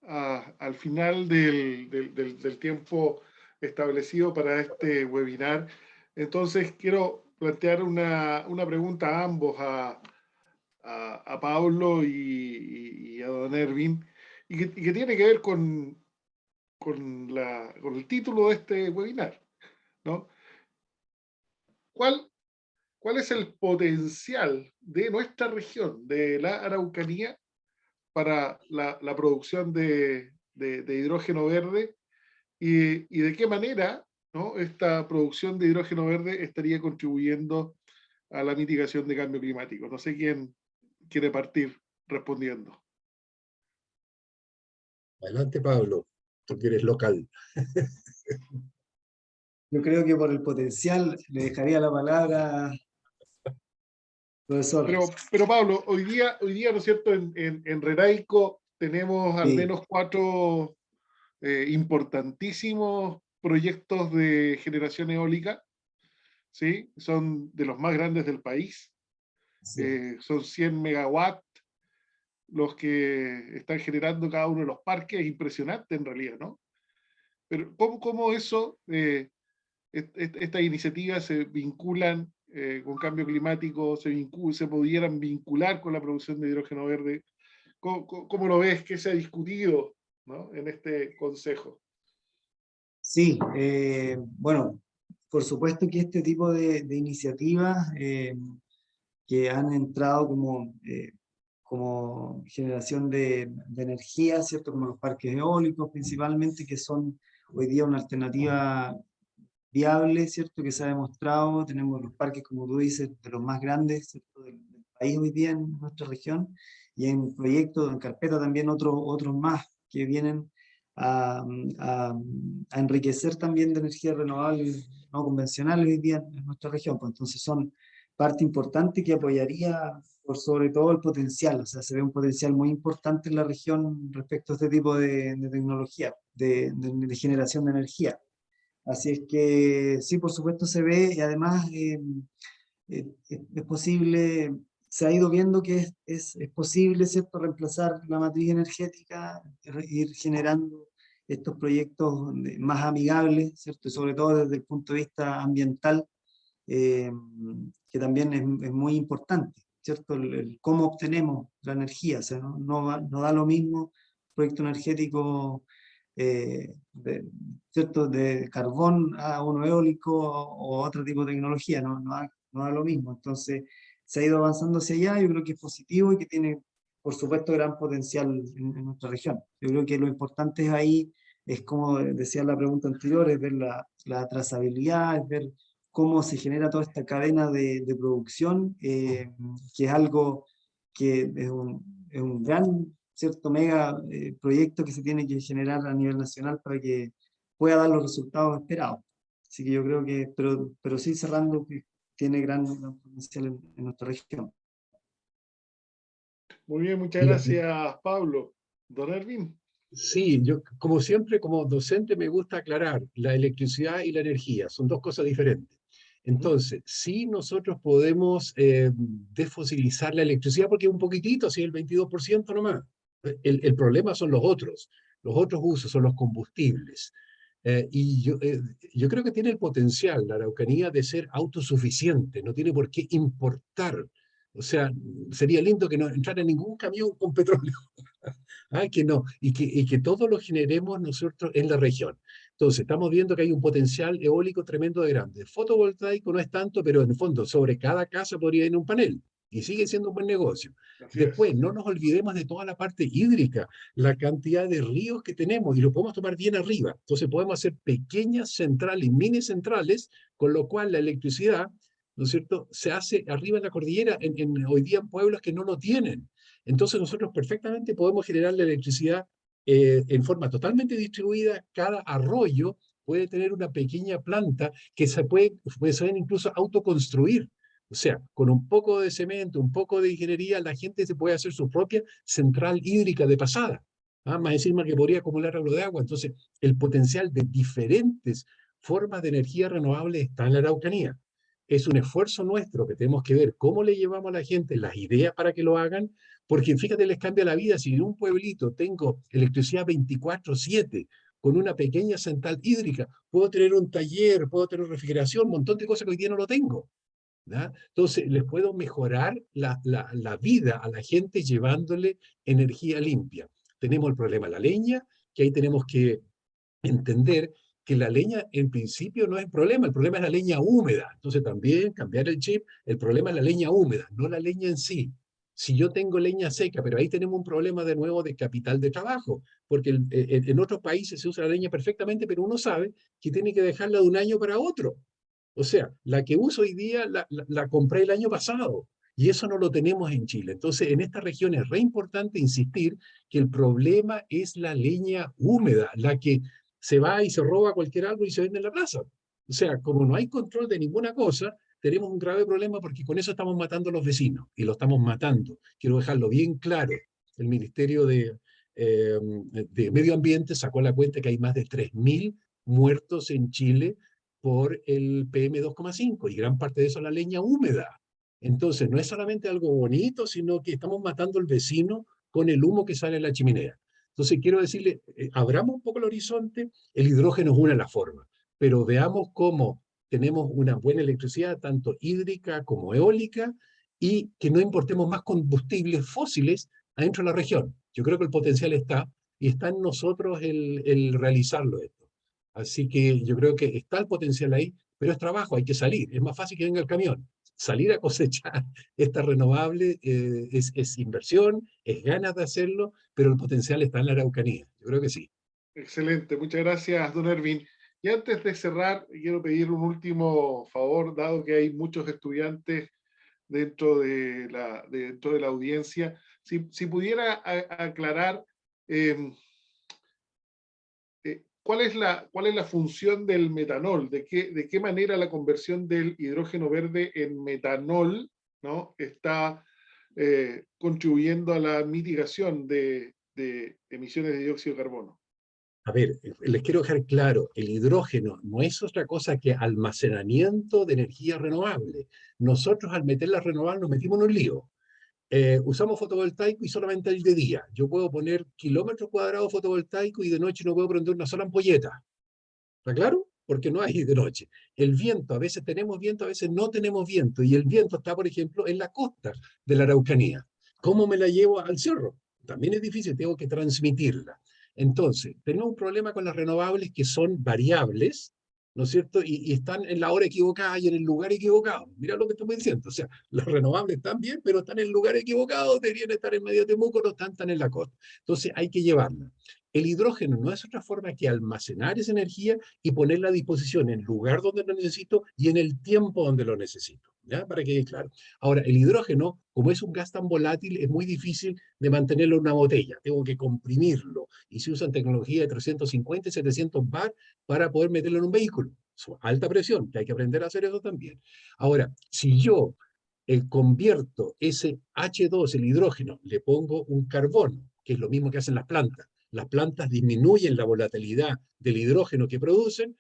al final del tiempo establecido para este webinar. Entonces, quiero plantear una pregunta a ambos, a Pablo y a don Erwin, y que tiene que ver con el título de este webinar, ¿no? ¿Cuál es el potencial de nuestra región, de la Araucanía, para la producción de hidrógeno verde y de qué manera, ¿no?, esta producción de hidrógeno verde estaría contribuyendo a la mitigación de cambio climático? No sé quién quiere partir respondiendo. Adelante, Pablo, tú que eres local. Yo creo que por el potencial le dejaría la palabra, profesor. Pero Pablo, hoy día, ¿no es cierto?, en Renaico tenemos al menos 4 importantísimos proyectos de generación eólica, ¿sí? Son de los más grandes del país. Sí. Son 100 megawatts los que están generando cada uno de los parques. Es impresionante en realidad, ¿no? Pero ¿cómo eso estas iniciativas se vinculan con cambio climático, se pudieran vincular con la producción de hidrógeno verde. ¿Cómo lo ves? ¿Qué se ha discutido, ¿no?, en este consejo? Sí, bueno, por supuesto que este tipo de iniciativas que han entrado como generación de energía, ¿cierto? Como los parques eólicos principalmente, que son hoy día una alternativa viable, ¿cierto? Que se ha demostrado. Tenemos los parques, como tú dices, de los más grandes, ¿cierto?, del país hoy día en nuestra región, y en proyectos, en carpeta también otros más que vienen a enriquecer también de energía renovable no convencional hoy día en nuestra región. Pues entonces son parte importante que apoyaría por sobre todo el potencial. O sea, se ve un potencial muy importante en la región respecto a este tipo de tecnología, de generación de energía. Así es que sí, por supuesto se ve, y además es posible, se ha ido viendo que es posible, ¿cierto?, reemplazar la matriz energética, ir generando estos proyectos más amigables, ¿cierto?, y sobre todo desde el punto de vista ambiental, que también es muy importante, ¿cierto?, el cómo obtenemos la energía. O sea, no da lo mismo proyecto energético ¿cierto?, de carbón a uno eólico o otro tipo de tecnología, no da lo mismo. Entonces se ha ido avanzando hacia allá. Yo creo que es positivo y que tiene, por supuesto, gran potencial en nuestra región. Yo creo que lo importante es ahí, es como decía la pregunta anterior, es ver la trazabilidad, es ver cómo se genera toda esta cadena de producción, que es algo que es un gran, ¿cierto?, mega proyecto que se tiene que generar a nivel nacional para que pueda dar los resultados esperados. Así que yo creo que, pero sí, cerrando, que tiene gran potencial en nuestra región. Muy bien, muchas Mira, gracias, Pablo. Don Erwin. sí, yo como siempre, como docente, me gusta aclarar, la electricidad y la energía son dos cosas diferentes. Entonces, sí, nosotros podemos desfosilizar la electricidad porque es un poquitito, así el 22% nomás. El problema son los otros usos son los combustibles. Yo creo que tiene el potencial la Araucanía de ser autosuficiente, no tiene por qué importar. O sea, sería lindo que no entrara ningún camión con petróleo. Que no, y que todo lo generemos nosotros en la región. Entonces, estamos viendo que hay un potencial eólico tremendo de grande. Fotovoltaico no es tanto, pero en el fondo, sobre cada casa podría ir un panel, y sigue siendo un buen negocio. Así Después, es. no nos olvidemos de toda la parte hídrica, la cantidad de ríos que tenemos, y lo podemos tomar bien arriba. Entonces, podemos hacer pequeñas centrales, mini centrales, con lo cual la electricidad, ¿no es cierto?, se hace arriba en la cordillera, hoy día en pueblos que no lo tienen. Entonces nosotros perfectamente podemos generar la electricidad en forma totalmente distribuida. Cada arroyo puede tener una pequeña planta que se pueden incluso autoconstruir. O sea, con un poco de cemento, un poco de ingeniería, la gente se puede hacer su propia central hídrica de pasada. Más encima que podría acumular algo de agua. Entonces, el potencial de diferentes formas de energía renovable está en la Araucanía. Es un esfuerzo nuestro que tenemos que ver cómo le llevamos a la gente las ideas para que lo hagan, porque fíjate, les cambia la vida. Si en un pueblito tengo electricidad 24/7, con una pequeña central hídrica, puedo tener un taller, puedo tener refrigeración, un montón de cosas que hoy día no lo tengo, ¿verdad? Entonces, les puedo mejorar la vida a la gente llevándole energía limpia. Tenemos el problema de la leña, que ahí tenemos que entender que la leña en principio no es el problema es la leña húmeda. Entonces también cambiar el chip, el problema es la leña húmeda, no la leña en sí. Si yo tengo leña seca, pero ahí tenemos un problema de nuevo de capital de trabajo, porque en otros países se usa la leña perfectamente, pero uno sabe que tiene que dejarla de un año para otro. O sea, la que uso hoy día la compré el año pasado, y eso no lo tenemos en Chile. Entonces, en esta región es re importante insistir que el problema es la leña húmeda, la que se va y se roba cualquier árbol y se vende en la plaza. O sea, como no hay control de ninguna cosa, tenemos un grave problema, porque con eso estamos matando a los vecinos, y lo estamos matando. Quiero dejarlo bien claro. El Ministerio de Medio Ambiente sacó la cuenta que hay más de 3.000 muertos en Chile por el PM2,5, y gran parte de eso es la leña húmeda. Entonces, no es solamente algo bonito, sino que estamos matando al vecino con el humo que sale de la chimenea. Entonces, quiero decirle, abramos un poco el horizonte. El hidrógeno es una de las formas, pero veamos cómo tenemos una buena electricidad, tanto hídrica como eólica, y que no importemos más combustibles fósiles adentro de la región. Yo creo que el potencial está, y está en nosotros el realizarlo esto. Así que yo creo que está el potencial ahí, pero es trabajo, hay que salir. Es más fácil que venga el camión. Salir a cosechar esta renovable es inversión, es ganas de hacerlo, pero el potencial está en la Araucanía. Yo creo que sí. Excelente, muchas gracias, don Erwin. Y antes de cerrar, quiero pedir un último favor, dado que hay muchos estudiantes dentro de la audiencia, si pudiera aclarar cuál es la función del metanol, de qué manera la conversión del hidrógeno verde en metanol, ¿no?, está contribuyendo a la mitigación de emisiones de dióxido de carbono. A ver, les quiero dejar claro, el hidrógeno no es otra cosa que almacenamiento de energía renovable. Nosotros al meter la renovable nos metimos en un lío. Usamos fotovoltaico y solamente el de día. Yo puedo poner kilómetros cuadrados fotovoltaico y de noche no puedo prender una sola ampolleta. ¿Está claro? Porque no hay de noche. El viento, a veces tenemos viento, a veces no tenemos viento. Y el viento está, por ejemplo, en la costa de la Araucanía. ¿Cómo me la llevo al cerro? También es difícil, tengo que transmitirla. Entonces, tenemos un problema con las renovables que son variables, ¿no es cierto? Y están en la hora equivocada y en el lugar equivocado. Mira lo que estoy diciendo. O sea, las renovables están bien, pero están en el lugar equivocado, deberían estar en medio de Temuco, no están en la costa. Entonces, hay que llevarla. El hidrógeno no es otra forma que almacenar esa energía y ponerla a disposición en el lugar donde lo necesito y en el tiempo donde lo necesito, ¿ya? Para que quede claro. Ahora, el hidrógeno, como es un gas tan volátil, es muy difícil de mantenerlo en una botella. Tengo que comprimirlo y se usan tecnología de 350 y 700 bar para poder meterlo en un vehículo. Alta presión, que hay que aprender a hacer eso también. Ahora, si yo convierto ese H2, el hidrógeno, le pongo un carbono, que es lo mismo que hacen las plantas disminuyen la volatilidad del hidrógeno que producen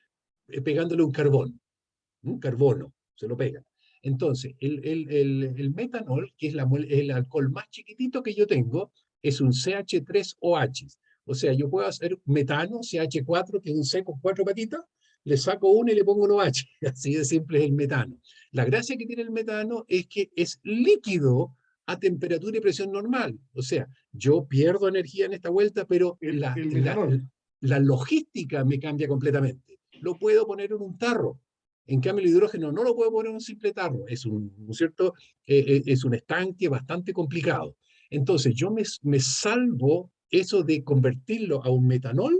pegándole un carbono, se lo pegan. Entonces, el metanol, que es el alcohol más chiquitito que yo tengo, es un CH3OH. O sea, yo puedo hacer metano, CH4, que es un C con 4 patitas, le saco una y le pongo un OH. Así de simple es el metano. La gracia que tiene el metano es que es líquido a temperatura y presión normal. O sea, yo pierdo energía en esta vuelta, pero la logística me cambia completamente. Lo puedo poner en un tarro. En cambio, el hidrógeno no lo puedo poner en un simple tarro. Es ¿no es cierto? Es un estanque bastante complicado. Entonces, yo me salvo eso de convertirlo a un metanol.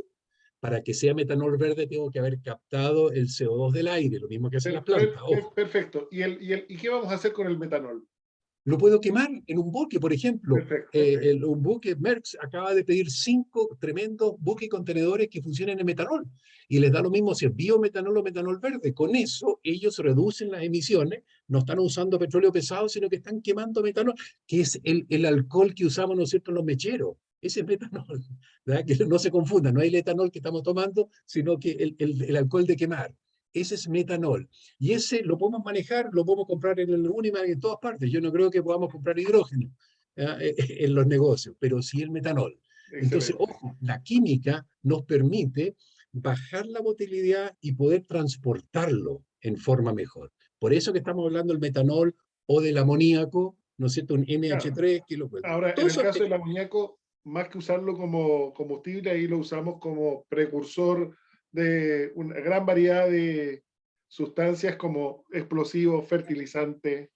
Para que sea metanol verde tengo que haber captado el CO2 del aire, lo mismo que hacen las plantas. Perfecto. ¿Y qué vamos a hacer con el metanol? Lo puedo quemar en un buque, por ejemplo. Perfecto. Un buque, Maersk acaba de pedir 5 tremendos buques contenedores que funcionen en metanol. Y les da lo mismo si es biometanol o metanol verde. Con eso ellos reducen las emisiones, no están usando petróleo pesado, sino que están quemando metanol, que es el alcohol que usamos, ¿no es cierto?, en los mecheros. Ese es metanol, ¿verdad? Que no se confunda, no hay el etanol que estamos tomando, sino que el alcohol de quemar. Ese es metanol. Y ese lo podemos manejar, lo podemos comprar en el Unimark en todas partes. Yo no creo que podamos comprar hidrógeno en los negocios, pero sí el metanol. Excelente. Entonces, ojo, la química nos permite bajar la volatilidad y poder transportarlo en forma mejor. Por eso que estamos hablando del metanol o del amoníaco, ¿no es cierto? Un NH3 claro. Que lo puede. Ahora, en el caso del amoníaco, más que usarlo como combustible, ahí lo usamos como precursor de una gran variedad de sustancias como explosivos, fertilizantes.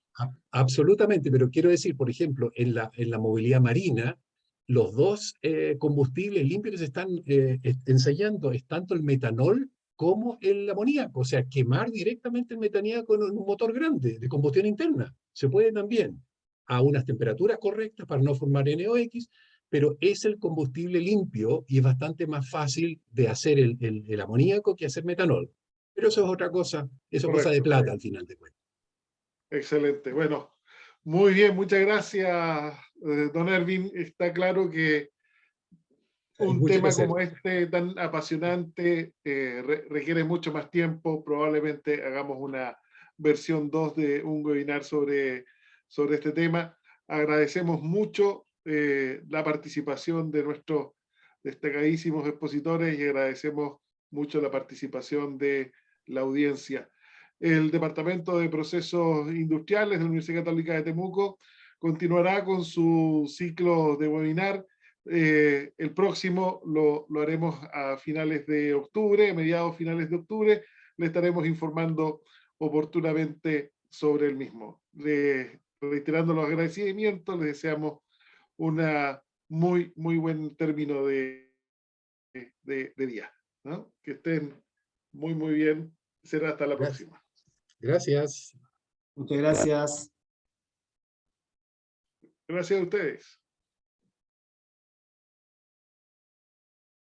Absolutamente, pero quiero decir, por ejemplo, en la movilidad marina, los dos combustibles limpios que se están ensayando es tanto el metanol como el amoníaco, o sea, quemar directamente el metaníaco con un motor grande de combustión interna. Se puede también a unas temperaturas correctas para no formar NOx, pero es el combustible limpio y es bastante más fácil de hacer el amoníaco que hacer metanol. Pero eso es otra cosa, eso es cosa de plata al final de cuentas. Excelente, bueno, muy bien, muchas gracias, don Erwin. Está claro que un tema como este tan apasionante requiere mucho más tiempo. Probablemente hagamos una versión 2 de un webinar sobre este tema. Agradecemos mucho la participación de nuestros destacadísimos expositores y agradecemos mucho la participación de la audiencia. El Departamento de Procesos Industriales de la Universidad Católica de Temuco continuará con su ciclo de webinar. El próximo lo haremos a finales de octubre, mediados finales de octubre. Le estaremos informando oportunamente sobre el mismo. Reiterando los agradecimientos, les deseamos una muy buen término de día, ¿no? Que estén muy bien. Será hasta la próxima. Gracias. Muchas gracias. Gracias a ustedes.